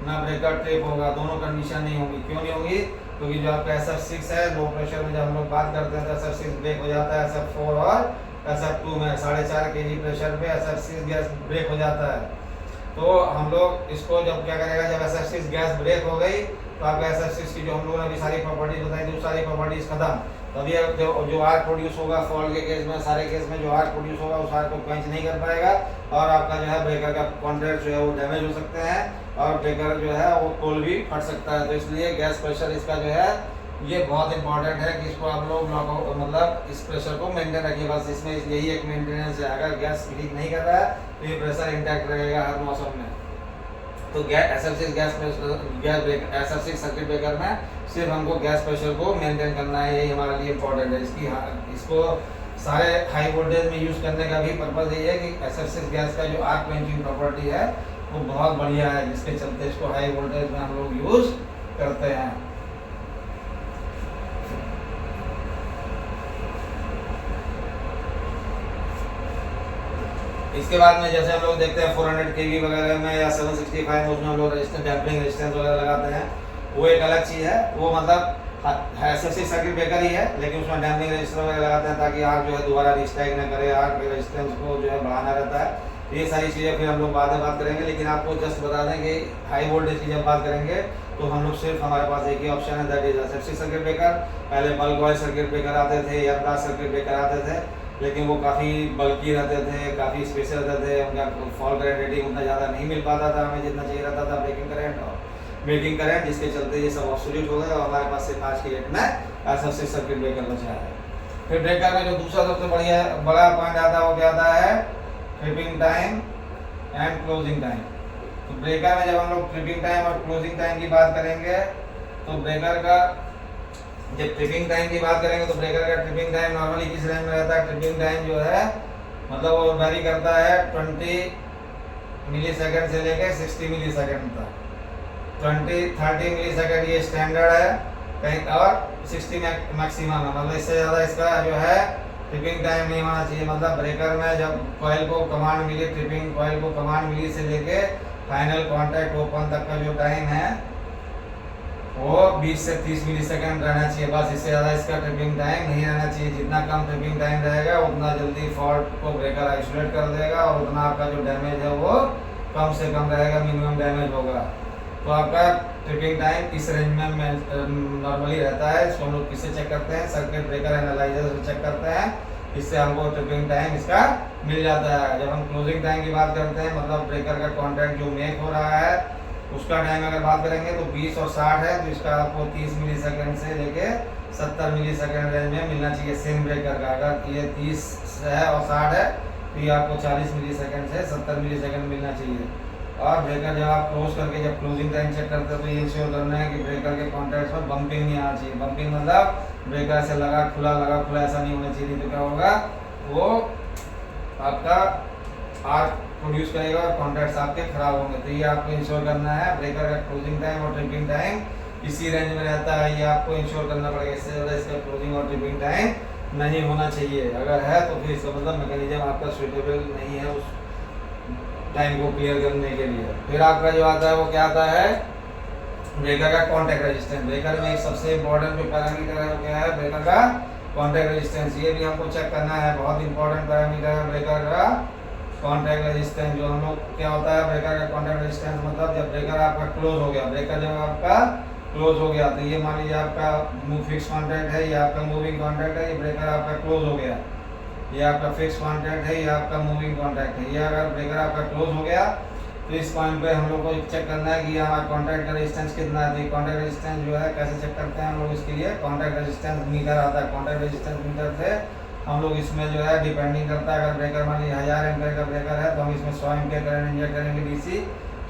ना ब्रेकर ट्रिप होगा, दोनों कंडीशन नहीं होगी। क्यों नहीं होगी, क्योंकि जो आपका SF6 है लो प्रेशर में जब हम लोग बात करते हैं तो SF6 ब्रेक हो जाता है SF4 और SF2 में 4.5 kg प्रेशर पे SF6 गैस ब्रेक हो जाता है। तो हम लोग इसको जब क्या करेगा, जब SF6 गैस ब्रेक हो गई तो आपका SF6 की जो हम लोगों ने अभी सारी प्रॉपर्टीज बताई थी, सारी प्रॉपर्टीज खत्म। तभी जो आर्क प्रोड्यूस होगा फॉल्ट के केस में, सारे केस में जो आर्क प्रोड्यूस होगा उस आर्क को क्वेंच नहीं कर पाएगा और आपका जो है ब्रेकर का कॉन्टैक्ट जो है वो डैमेज हो सकते हैं और ब्रेकर जो है वो पोल भी फट सकता है। तो इसलिए गैस प्रेशर इसका जो है ये बहुत इंपॉर्टेंट है कि इसको आप लोग लॉकआउट मतलब इस प्रेशर को मेंटेन रखिए। बस इसमें यही एक मेंटेनेंस है। अगर गैस लीक नहीं कर रहा है तो ये प्रेशर इंटैक्ट रहेगा हर मौसम में। तो SF6 सर्किट ब्रेकर में सिर्फ हमको गैस प्रेशर को मेंटेन करना है, यही हमारे लिए इम्पोर्टेंट है। इसको सारे हाई वोल्टेज में यूज़ करने का भी पर्पज़ यही है कि SF6 गैस का जो आर्क क्वेंचिंग प्रॉपर्टी है वो बहुत बढ़िया है, जिसके चलते इसको हाई वोल्टेज में हम लोग यूज़ करते हैं। इसके बाद में जैसे हम लोग देखते हैं 400 kV वगैरह में या 765 में, उसमें हम लोग रेजिस्टेंस डैम्पिंग रेजिस्टेंस वगैरह लगाते हैं, वो एक अलग चीज़ है। वो मतलब एसएफसी सर्किट ब्रेकर ही है, लेकिन उसमें डैम्पिंग रेजिस्टर वगैरह लगाते हैं ताकि आग जो है दोबारा रिस्ट्राइक न करे, आग के रेजिस्टेंस को जो है बढ़ाना रहता है। ये सारी चीज़ें फिर हम लोग बाद में बात करेंगे, लेकिन आपको जस्ट बता दें कि हाई वोल्टेज की जब बात करेंगे तो हम लोग सिर्फ हमारे पास एक ही ऑप्शन है, that is SFC circuit breaker. पहले बल्क वाइज सर्किट ब्रेकर आते थे, एयरब्लास्ट सर्किट ब्रेकर आते थे, लेकिन वो काफ़ी बल्कि रहते थे, काफ़ी स्पेशल रहते थे, उनका फॉल करंट रेटिंग उतना ज़्यादा नहीं मिल पाता था हमें जितना चाहिए रहता था ब्रेकिंग करंट, जिसके चलते ये सब ऑब्सोल्यूट हो गए और हमारे पास सिर्फ आज की डेट में एसएफसी सर्किट ब्रेकर बचा है। फिर ब्रेकर में जो दूसरा सबसे बड़ा पॉइंट आता है वो क्या आता है, tripping time and closing time. तो ब्रेकर में जब हम लोग ट्रिपिंग टाइम और क्लोजिंग टाइम की बात करेंगे तो ब्रेकर का जब ट्रिपिंग टाइम की बात करेंगे तो ब्रेकर का ट्रिपिंग टाइम नॉर्मली किस रेंज में रहता है, ट्रिपिंग टाइम जो है मतलब वो वेरी करता है 20 मिली सेकेंड से लेके 60 मिली सेकेंड तक। 30 मिली सेकेंड ये स्टैंडर्ड है कहीं, और 60 मैक्सिमम है, मतलब इससे ज़्यादा इसका जो है ट्रिपिंग टाइम नहीं होना चाहिए। मतलब ब्रेकर में जब कॉइल को कमांड मिली, ट्रिपिंग कॉइल को कमांड मिली से लेके फाइनल कांटेक्ट ओपन तक का जो टाइम है वो 20 से 30 मिली सेकेंड रहना चाहिए, बस। इससे ज़्यादा इसका ट्रिपिंग टाइम नहीं रहना चाहिए। जितना कम ट्रिपिंग टाइम रहेगा उतना जल्दी फॉल्ट को ब्रेकर आइसोलेट कर देगा और उतना आपका जो डैमेज है वो कम से कम रहेगा, मिनिमम डैमेज होगा। तो आपका ट्रिपिंग टाइम इस रेंज में नॉर्मली रहता है। इसको हम लोग किससे चेक करते हैं, सर्किट ब्रेकर एनालाइजर से चेक करते हैं, इससे हमको ट्रिपिंग टाइम इसका मिल जाता है। जब हम क्लोजिंग टाइम की बात करते हैं, मतलब ब्रेकर का कॉन्टैक्ट जो मेक हो रहा है उसका टाइम अगर बात करेंगे तो 20 और 60 है, तो इसका आपको 30 मिली सेकेंड से लेके 70 मिली सेकेंड रेंज में मिलना चाहिए सेम ब्रेकर का। अगर ये 30 है और 60 है तो ये आपको 40 मिली सेकेंड से 70 मिली सेकेंड मिलना चाहिए। और ब्रेकर जब आप क्लोज करके जब क्लोजिंग टाइम चेक करते हैं तो ये इंश्योर करना है कि ब्रेकर के कॉन्टैक्ट में बम्पिंग नहीं आना चाहिए। बम्पिंग मतलब ब्रेकर से लगा खुला ऐसा नहीं होना चाहिए, तो क्या होगा वो आपका आर्क प्रोड्यूस करेगा और कॉन्टैक्ट्स आपके खराब होंगे। तो ये आपको इंश्योर करना है। ब्रेकर का क्लोजिंग टाइम और ट्रिपिंग टाइम इसी रेंज में रहता है, ये आपको इंश्योर करना पड़ेगा। इससे ज़्यादा इसका क्लोजिंग और ट्रिपिंग टाइम नहीं होना चाहिए। अगर है तो फिर इसका मतलब मैकेनिज्म आपका सुटेबल नहीं है उस टाइम को क्लियर करने के लिए। फिर आपका जो आता है वो क्या आता है, ब्रेकर का कॉन्टैक्ट रेजिस्टेंस। ब्रेकर में एक सबसे इंपॉर्टेंट जो पैरामीटर है वो क्या है, ब्रेकर का कॉन्टैक्ट रेजिस्टेंस। ये भी हमको चेक करना है, बहुत इंपॉर्टेंट पैरामीटर है ब्रेकर का कॉन्टैक्ट रेजिस्टेंस। जो हम लोग क्या होता है ब्रेकर का कॉन्टैक्ट रेजिस्टेंस, मतलब जब ब्रेकर आपका क्लोज हो गया, ब्रेकर जब आपका क्लोज हो गया तो ये मान लीजिए आपका फिक्स कॉन्टैक्ट है, ये आपका मूविंग कॉन्टैक्ट है, ये ब्रेकर आपका क्लोज हो गया, ये आपका फिक्स कॉन्टैक्ट है, ये आपका मूविंग कॉन्टैक्ट है। ये अगर ब्रेकर आपका क्लोज हो गया तो इस पॉइंट पे हम लोग को चेक करना है कि हमारा कॉन्टैक्ट रेजिस्टेंस कितना है। तो कॉन्टैक्ट रेजिस्टेंस जो है कैसे चेक करते हैं हम लोग, इसके लिए कॉन्टैक्ट रेजिस्टेंस मीटर आता है। कॉन्टैक्ट रेजिस्टेंस मीटर से हम लोग इसमें जो है डिपेंडिंग करता है, अगर ब्रेकर मान लीजिए 1000 एम्पीयर का ब्रेकर है तो हम इसमें 100 एम्पीयर करंट इंजेक्ट करेंगे, डीसी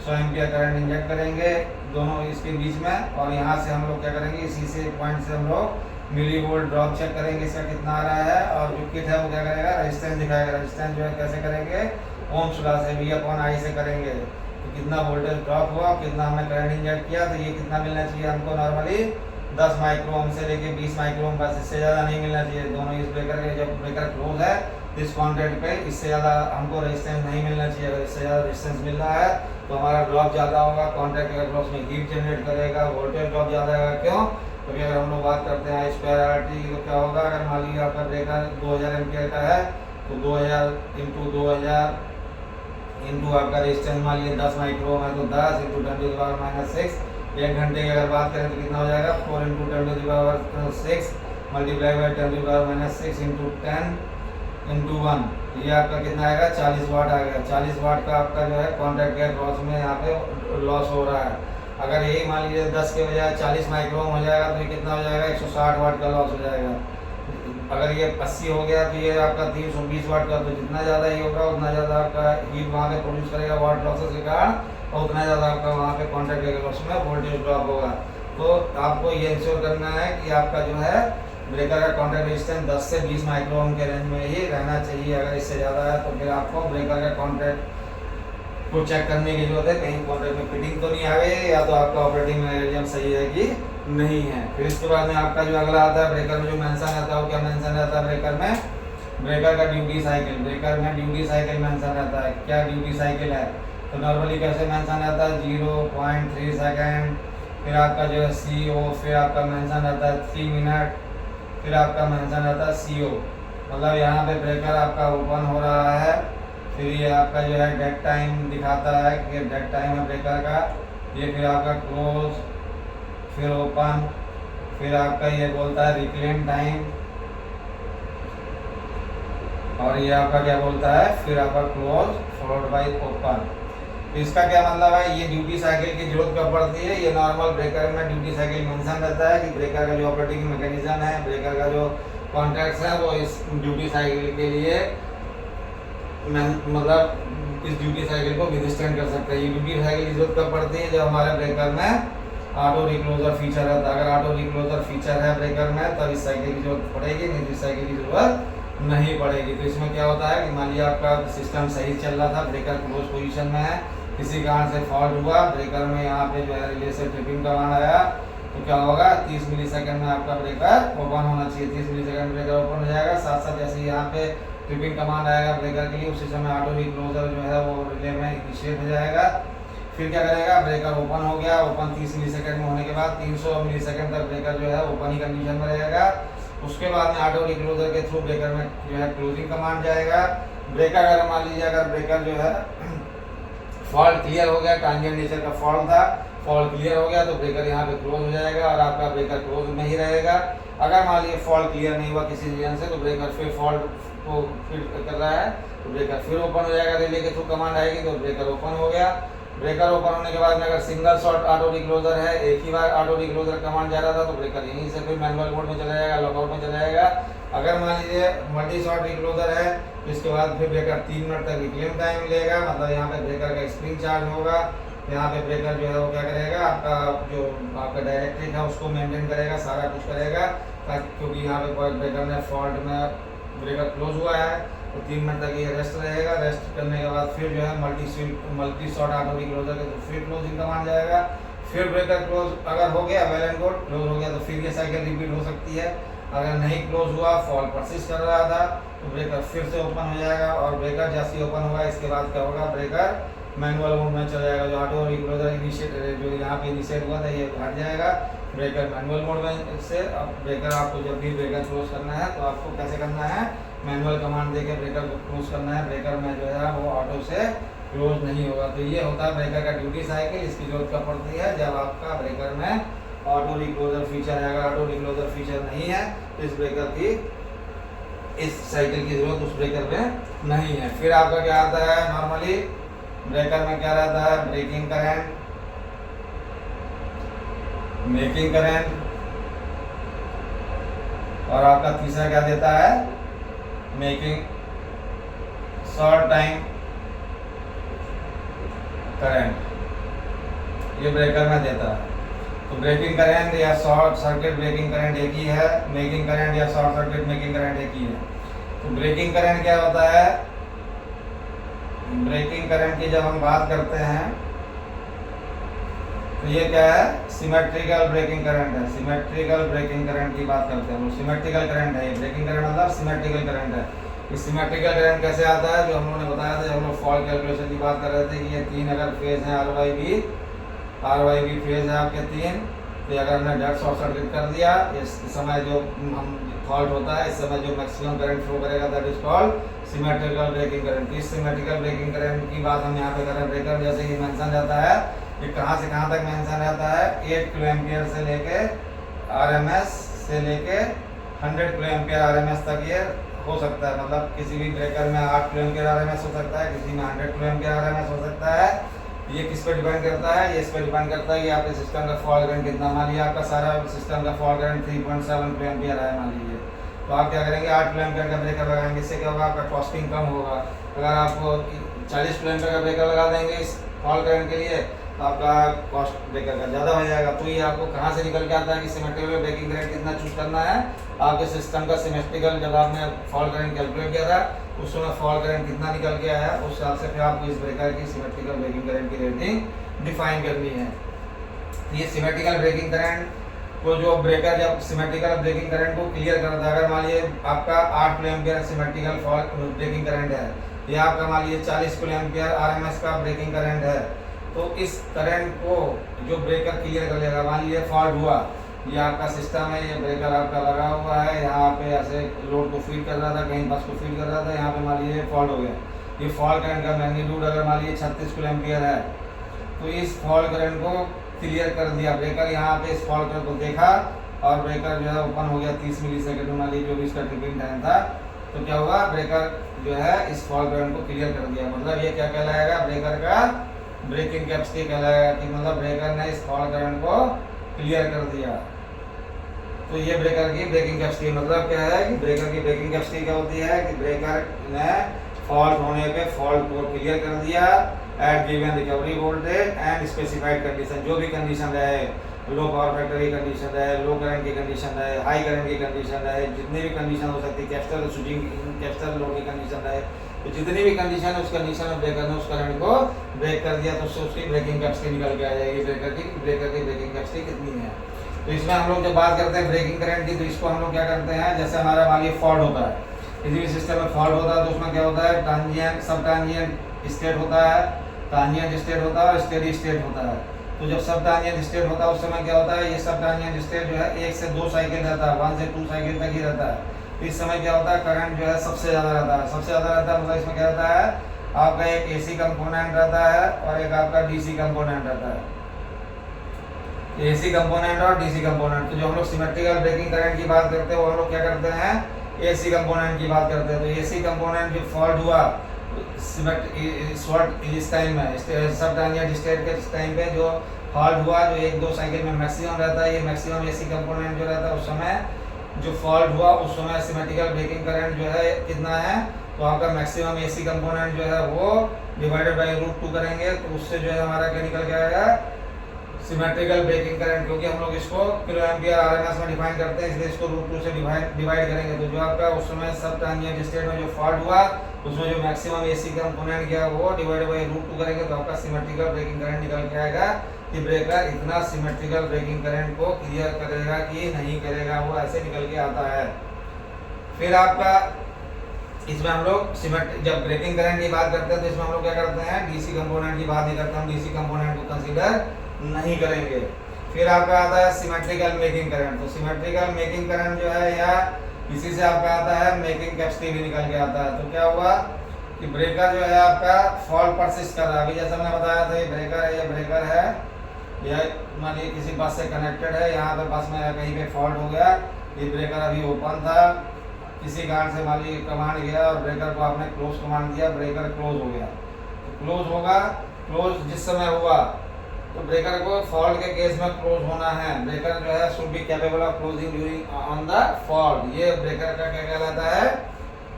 100 एम्पीयर करंट इंजेक्ट करेंगे दोनों इसके बीच में। और यहाँ से हम लोग क्या करेंगे, इसी से पॉइंट से हम लोग मिली वोल्ट ड्रॉप चेक करेंगे इसका कितना आ रहा है। और जो किट है वो क्या करेगा, रेजिस्टेंस दिखाएगा। रेजिस्टेंस जो है कैसे करेंगे, ओम्स लॉ से V/I से करेंगे। तो कितना वोल्टेज ड्रॉप हुआ, कितना हमने करंट इंजेक्ट किया, तो ये कितना मिलना चाहिए हमको, नॉर्मली 10 माइक्रो ओम से लेके 20 माइक्रो ओम, बस इससे ज़्यादा नहीं मिलना चाहिए। दोनों इस ब्रेकर के जब ब्रेकर क्लोज है इस कॉन्टैक्ट पे इससे ज़्यादा हमको रेजिस्टेंस नहीं मिलना चाहिए। अगर इससे ज़्यादा रेजिस्टेंस मिल रहा है तो हमारा ड्रॉप ज़्यादा होगा, कॉन्टैक्ट के क्रॉस में हीट जनरेट करेगा, वोल्टेज ड्रॉप ज़्यादा आएगा। क्यों, क्योंकि अगर हम लोग बात करते हैं I/R/T तो क्या होगा, अगर मान लीजिए आपका ब्रेकर 2000 एम्पीयर का है तो 2000 × 2000 इंटू आपका रेजिस्टेंस मान लीजिए 10 माइक्रो है तो 10 × 10⁻⁶। 1 घंटे की अगर बात करें तो कितना हो जाएगा, 4 × 10⁻⁶ मल्टीप्लाई बाई 10⁻⁶ इंटू 10 इंटू 1, ये आपका कितना आएगा, 40 वाट आ गया। 40 वाट का आपका जो है कॉन्टैक्ट के क्रॉस में यहाँ पे लॉस हो रहा है। अगर यही मान लीजिए 10 के बजाय 40 माइक्रो हो जाएगा तो ये कितना हो जाएगा, 160 वाट का लॉस हो जाएगा। अगर ये 80 हो गया तो ये आपका 320 वाट का, तो जितना ज़्यादा ये होगा उतना ज़्यादा आपका हीट वहाँ पे प्रोड्यूस करेगा वाट लॉसेस के कारण, और उतना ज़्यादा आपका वहाँ पे कॉन्टैक्ट के क्रॉस में वोल्टेज ड्रॉप होगा। तो आपको ये इंश्योर करना है कि आपका जो है ब्रेकर का कॉन्टैक्ट रेजिस्टेंस 10 से 20 माइक्रो ओम के रेंज में ही रहना चाहिए। अगर इससे ज़्यादा है तो फिर आपको ब्रेकर का कॉन्टैक्ट को चेक करने की जरूरत है, कहीं कॉन्टैक्ट में फिटिंग तो नहीं आ गई, या तो आपका ऑपरेटिंग मैकेनिज्म सही है कि नहीं है। फिर इसके बाद में आपका जो अगला आता है ब्रेकर में जो मेंशन रहता है वो क्या मेंशन रहता है ब्रेकर में, ब्रेकर का ड्यूटी साइकिल, ब्रेकर में ड्यूटी साइकिल मेंशन रहता है। क्या ड्यूटी साइकिल है तो नॉर्मली कैसे मेंशन रहता है 0.3 सेकेंड, फिर आपका जो है CO, फिर आपका मेंशन रहता है 3 मिनट, फिर आपका मेंशन रहता है CO। मतलब यहाँ पे ब्रेकर आपका ओपन हो रहा है, फिर ये आपका जो है डेड टाइम दिखाता है कि डेड टाइम है ब्रेकर का, ये फिर आपका क्लोज, फिर ओपन, फिर आपका ये बोलता है रिक्लेम टाइम, और ये आपका क्या बोलता है फिर आपका क्लोज फॉलोड बाय ओपन। तो इसका क्या मतलब है, ये ड्यूटी साइकिल की जरूरत कब पड़ती है, ये नॉर्मल ब्रेकर में ड्यूटी साइकिल मेंशन रहता है कि ब्रेकर का जो ऑपरेटिंग मैकेनिज्म है, ब्रेकर का जो कॉन्ट्रैक्ट्स है वो इस ड्यूटी साइकिल के लिए मतलब इस ड्यूटी साइकिल को विदस्टैंड कर सकते हैं। ये ड्यूटी साइकिल की जरूरत कब पड़ती है, जब हमारे ब्रेकर में ऑटो रिक्लोजर फीचर है। अगर ऑटो रिक्लोजर फीचर है ब्रेकर में तब इस साइकिल की जरूरत पड़ेगी, नहीं इस साइकिल की जरूरत नहीं पड़ेगी। तो इसमें क्या होता है कि मान लिया आपका सिस्टम सही चल रहा था, ब्रेकर क्लोज पोजीशन में है, किसी कारण से फॉल्ट हुआ, ब्रेकर में यहाँ पे जो है रिले से ट्रिपिंग कमांड आया, तो क्या होगा 30 मिलीसेकंड में आपका ब्रेकर ओपन होना चाहिए। 30 मिलीसेकंड ब्रेकर ओपन हो जाएगा। साथ साथ जैसे यहाँ पे ट्रिपिंग कमांड आएगा ब्रेकर के लिए, उसी समय ऑटो रिक्लोजर जो है वो रिले में इनिशिएट हो जाएगा। फिर क्या करेगा, ब्रेकर ओपन हो गया, ओपन 30 मिलीसेकंड में होने के बाद 300 मिलीसेकंड तक ब्रेकर जो है ओपन ही कंडीशन में रहेगा। उसके बाद में ऑटो रिक्लोजर के थ्रू ब्रेकर में जो है क्लोजिंग कमांड जाएगा। ब्रेकर अगर मान लीजिए अगर ब्रेकर जो है फॉल्ट क्लियर हो गया, ट्रांजिएंट नेचर का फॉल्ट था, फॉल्ट क्लियर हो गया तो ब्रेकर यहाँ पे क्लोज हो जाएगा और आपका ब्रेकर क्लोज में ही रहेगा। अगर मान लीजिए फॉल्ट क्लियर नहीं हुआ किसी रीजन से, तो ब्रेकर फिर फॉल्ट को फिर कर रहा है तो ब्रेकर फिर ओपन हो जाएगा, रिले के थ्रू कमांड आएगी तो ब्रेकर ओपन हो गया। ब्रेकर ओपन होने के बाद में अगर सिंगल शॉट ऑटो रिक्लोजर है, एक ही बार ऑटो रिक्लोजर कमांड जा रहा था तो ब्रेकर यहीं से फिर मैनुअल मोड में चला जाएगा, लॉकआउट में चला जाएगा। अगर मान लीजिए मल्टी शॉट रिक्लोजर है तो इसके बाद फिर ब्रेकर 3 मिनट तक रिक्लेम टाइम लेगा, मतलब यहाँ पे ब्रेकर का स्प्रिंग चार्ज होगा। यहाँ पे ब्रेकर जो है वो क्या करेगा, आपका जो आपका डायरेक्ट्रिक है उसको मेंटेन करेगा, सारा कुछ करेगा, क्योंकि यहाँ पे ब्रेकर में फॉल्ट में ब्रेकर क्लोज हुआ है तो 3 मिनट तक ये रेस्ट रहेगा। रेस्ट करने के बाद फिर जो है मल्टी शॉट ऑटो रिक्लोजर के तो फिर क्लोजिंग कमांड जाएगा। फिर ब्रेकर क्लोज अगर हो गया, वेल एंड गुड, क्लोज हो गया तो फिर ये साइकिल रिपीट हो सकती है। अगर नहीं क्लोज हुआ, फॉल्ट परसिस्ट कर रहा था तो ब्रेकर फिर से ओपन हो जाएगा, और ब्रेकर जैसे ही ओपन होगा इसके बाद क्या होगा, ब्रेकर मैनुअल मोड में चला जाएगा। जो ऑटो रिक्लोजर इनिशिएट जो यहाँ पे इनिशिएट हुआ था ये हट जाएगा, ब्रेकर मैनुअल मोड में से। अब ब्रेकर आपको जब भी ब्रेकर क्लोज करना है तो आपको कैसे करना है, मैनुअल कमांड देके ब्रेकर को क्लोज करना है। ब्रेकर में जो है वो ऑटो से क्लोज नहीं होगा। तो ये होता है ब्रेकर का ड्यूटी साइकिल। इसकी जरूरत कब पड़ती है, जब आपका ब्रेकर में ऑटो रिक्लोजर फीचर है। अगर ऑटो रिक्लोजर फीचर नहीं है तो इस ब्रेकर की इस साइकिल की जरूरत उस ब्रेकर में नहीं है। फिर आपका क्या आता है, नॉर्मली ब्रेकर में क्या रहता है, ब्रेकिंग करंट, मेकिंग करंट, और आपका तीसरा क्या देता है, मेकिंग शॉर्ट टाइम करंट, ये ब्रेकर में देता है। तो ब्रेकिंग करंट या शॉर्ट सर्किट ब्रेकिंग करंट एक ही है, मेकिंग करंट या शॉर्ट सर्किट मेकिंग करंट एक ही है। तो ब्रेकिंग करंट क्या होता है, ब्रेकिंग करंट की जब हम बात करते हैं तो ये क्या है, सिमेट्रिकल ब्रेकिंग करंट है। सिमेट्रिकल ब्रेकिंग करंट की बात करते हैं, सिमेट्रिकल करंट है ये। ब्रेकिंग करंट मतलब सिमेट्रिकल करंट है। इस सिमेट्रिकल करंट कैसे आता है, जो हम लोगों ने बताया था जब हम लोग फॉल्ट कैलकुलेशन की बात कर रहे थे कि ये 3 अगर फेज हैं, आर वाई बी फेज है आपके 3, तो अगर हमने डायरेक्ट शॉर्ट सर्किट कर दिया, इस समय जो हम फॉल्ट होता है इस समय जो मैक्सिमम करंट फ्लो करेगा that is called symmetrical breaking current. इस सिमेट्रिकल ब्रेकिंग करंट की बात हम यहाँ पे कर रहे हैं। ब्रेकर जैसे ही मेंशन रहता है, ये कहाँ से कहाँ तक मेंशन रहता है, 8 किलो एम्पियर से लेके आरएमएस से लेके 100 किलो एम्पियर आरएमएस तक ये हो सकता है। मतलब किसी भी ब्रेकर में 8 किलो एम्पियर आरएमएस हो सकता है, किसी में 100 किलो एम्पियर आरएमएस हो सकता है। ये किस पे डिपेंड करता है, ये इस पे डिपेंड करता है कि आपके सिस्टम का फॉल्ट करंट कितना। मान लीजिए आपका सारा सिस्टम का फॉल्ट करंट 3.7 किलो एम्पियर है मान लीजिए, तो आप क्या करेंगे, 8 किलो एम्पियर का ब्रेकर लगाएंगे। इससे क्या होगा, आपका कॉस्टिंग कम होगा। अगर आपको 40 किलो एम्पियर का ब्रेकर लगा देंगे इस फॉल्ट करंट के लिए तो आपका कॉस्ट ब्रेकर का ज़्यादा हो जाएगा। तो ये आपको कहाँ से निकल के आता है कि सिमेट्रिकल ब्रेकिंग करंट कितना चूज करना है। आपके सिस्टम का सिमेट्रिकल जब आपने फॉल्ट करंट कैलकुलेट किया था उस समय फॉल्ट करंट कितना निकल के आया, उस हिसाब से फिर आपको इस ब्रेकर की सिमेट्रिकल ब्रेकिंग करंट की रेटिंग डिफाइन करनी है। ये सिमेट्रिकल ब्रेकिंग करंट वो जो ब्रेकर जब सिमेट्रिकल ब्रेकिंग करंट को क्लियर करता है, अगर मान लीजिए आपका 8 kilo ampere symmetrical breaking current है, या आपका मान लीजिए 40 किलो एम्पियर आरएमएस का ब्रेकिंग करंट है, तो इस करंट को जो ब्रेकर क्लियर कर लेगा। मान लीजिए फॉल्ट हुआ, ये आपका सिस्टम है, ये ब्रेकर आपका लगा हुआ है, यहाँ पे ऐसे लोड को फीड कर रहा था, कहीं बस को फीड कर रहा था, यहाँ पे मान लीजिए फॉल्ट हो गया। ये फॉल्ट करंट का मैग्नीट्यूड अगर मान लीजिए 36 किलो एम्पियर है, तो इस फॉल्ट करंट को क्लियर कर दिया ब्रेकर। यहाँ पे इस फॉल्ट करंट को देखा और ब्रेकर जो है ओपन हो गया 30 मिली सेकेंड में, मान लीजिए जो भी इसका ट्रिपिंग टाइम था। तो क्या हुआ, ब्रेकर जो है इस फॉल्ट करंट को क्लियर कर दिया। मतलब ये क्या कहलाएगा, ब्रेकर का ब्रेकिंग कैपेसिटी कहलाएगा, कि मतलब ब्रेकर ने इस फॉल्ट करंट को क्लियर कर दिया। तो ये ब्रेकर की ब्रेकिंग कैपेसिटी मतलब क्या है कि ब्रेकर की ब्रेकिंग कैपेसिटी क्या होती है कि ब्रेकर ने फॉल्ट होने पे फॉल्ट को क्लियर कर दिया at given recovery voltage and specified condition. जो भी कंडीशन रहे, लो पावर फैक्टर की कंडीशन रहे, लो करंट की कंडीशन रहे, हाई करंट की कंडीशन रहे, जितनी भी कंडीशन हो सकती है, कैपेसिटर स्विचिंग कैपेसिटर लोड की कंडीशन रहे, तो जितनी भी कंडीशन है उस कंडीशन में ब्रेकर ने उस करंट को ब्रेक कर दिया, तो उससे उसकी ब्रेकिंग कैपेसिटी निकल के आ जाएगी, ब्रेकर की ब्रेकिंग कैपेसिटी कितनी है। तो इसमें हम लोग जब बात करते हैं ब्रेकिंग करंट की, तो इसको हम लोग क्या करते हैं, जैसे हमारा मान लीजिए फॉल्ट होता है, किसी भी सिस्टम में फॉल्ट होता है, तो उसमें क्या होता है, ट्रांजिएंट सब ट्रांजिएंट स्टेट होता है, ट्रांजिएंट स्टेट होता है और स्टेडी स्टेट होता है। तो जब सब ट्रांजिएंट स्टेट होता है उस समय क्या होता है, ये सब ट्रांजिएंट स्टेट जो है 1 से 2 साइकिल रहता है, 1 से 2 साइकिल तक ही रहता है। तो इस समय क्या होता है, करंट जो है सबसे ज़्यादा रहता है, सबसे ज़्यादा रहता है। मतलब इसमें क्या रहता है, आपका एक एसी कंपोनेंट रहता है और एक आपका डीसी कंपोनेंट रहता है, एसी कंपोनेंट और डीसी कंपोनेंट। तो जो हम लोग सिमेट्रिकल ब्रेकिंग करंट की बात करते हैं वो हम लोग क्या करते हैं, एसी कंपोनेंट की बात करते हैं। तो एसी कंपोनेंट जो फॉल्ट हुआ इस टाइम में सब ट्रांजिएंट स्टेट के टाइम पे जो फॉल्ट हुआ, जो 1-2 साइकिल में मैक्सिमम रहता है, ये मैक्सिमम एसी कंपोनेंट जो रहता है उस समय जो फॉल्ट हुआ उस समय सिमेट्रिकल ब्रेकिंग करंट जो है कितना है, तो आपका मैक्सिमम एसी कंपोनेंट जो है वो डिवाइडेड बाय √2 करेंगे, तो उससे जो है हमारा क्या निकल के आएगा, सिमेट्रिकल ब्रेकिंग करंट। क्योंकि हम लोग इसको किलो एम्पियर आरएमएस में डिफाइन करते हैं, इसलिए इसको √2 से डिवाइड करेंगे। तो जो आपका उस समय सब ट्रांजिएंट स्टेट में जो फॉल्ट हुआ उसमें जो मैक्सिमम एसी कंपोनेंट गया वो डिवाइडेड बाय √2 करेंगे, तो आपका सिमेट्रिकल ब्रेकिंग करंट निकल के आएगा कि ब्रेकर इतना सिमेट्रिकल ब्रेकिंग करंट को क्लियर करेगा कि नहीं करेगा, वो ऐसे निकल के आता है। फिर आपका इसमें हम लोग जब ब्रेकिंग करंट की बात करते हैं तो इसमें हम लोग क्या करते हैं, डीसी कंपोनेंट की बात नहीं करते, हम डीसी कंपोनेंट को कंसीडर नहीं करेंगे। फिर आपका आता है सिमेट्रिकल मेकिंग करंट। तो सिमेट्रिकल मेकिंग करंट जो है या इसी से आपका आता है मेकिंग कैपेसिटी भी निकल के आता है। तो क्या हुआ कि ब्रेकर जो है आपका फॉल्ट परसिस्ट कर रहा है। अभी जैसा मैंने बताया था, ये ब्रेकर है, ये ब्रेकर है, यह मान लीजिए किसी बस से कनेक्टेड है, यहाँ पे बस में कहीं पे फॉल्ट हो गया, ये ब्रेकर अभी ओपन था, किसी कारण से मान लीजिए कमांड गया और ब्रेकर को आपने क्लोज कमांड दिया, ब्रेकर क्लोज हो गया। तो क्लोज होगा, क्लोज जिस समय हुआ तो ब्रेकर को फॉल्ट के केस में क्लोज होना है। ब्रेकर जो है should be capable of closing during on the fault. ये ब्रेकर का क्या कहलाता है,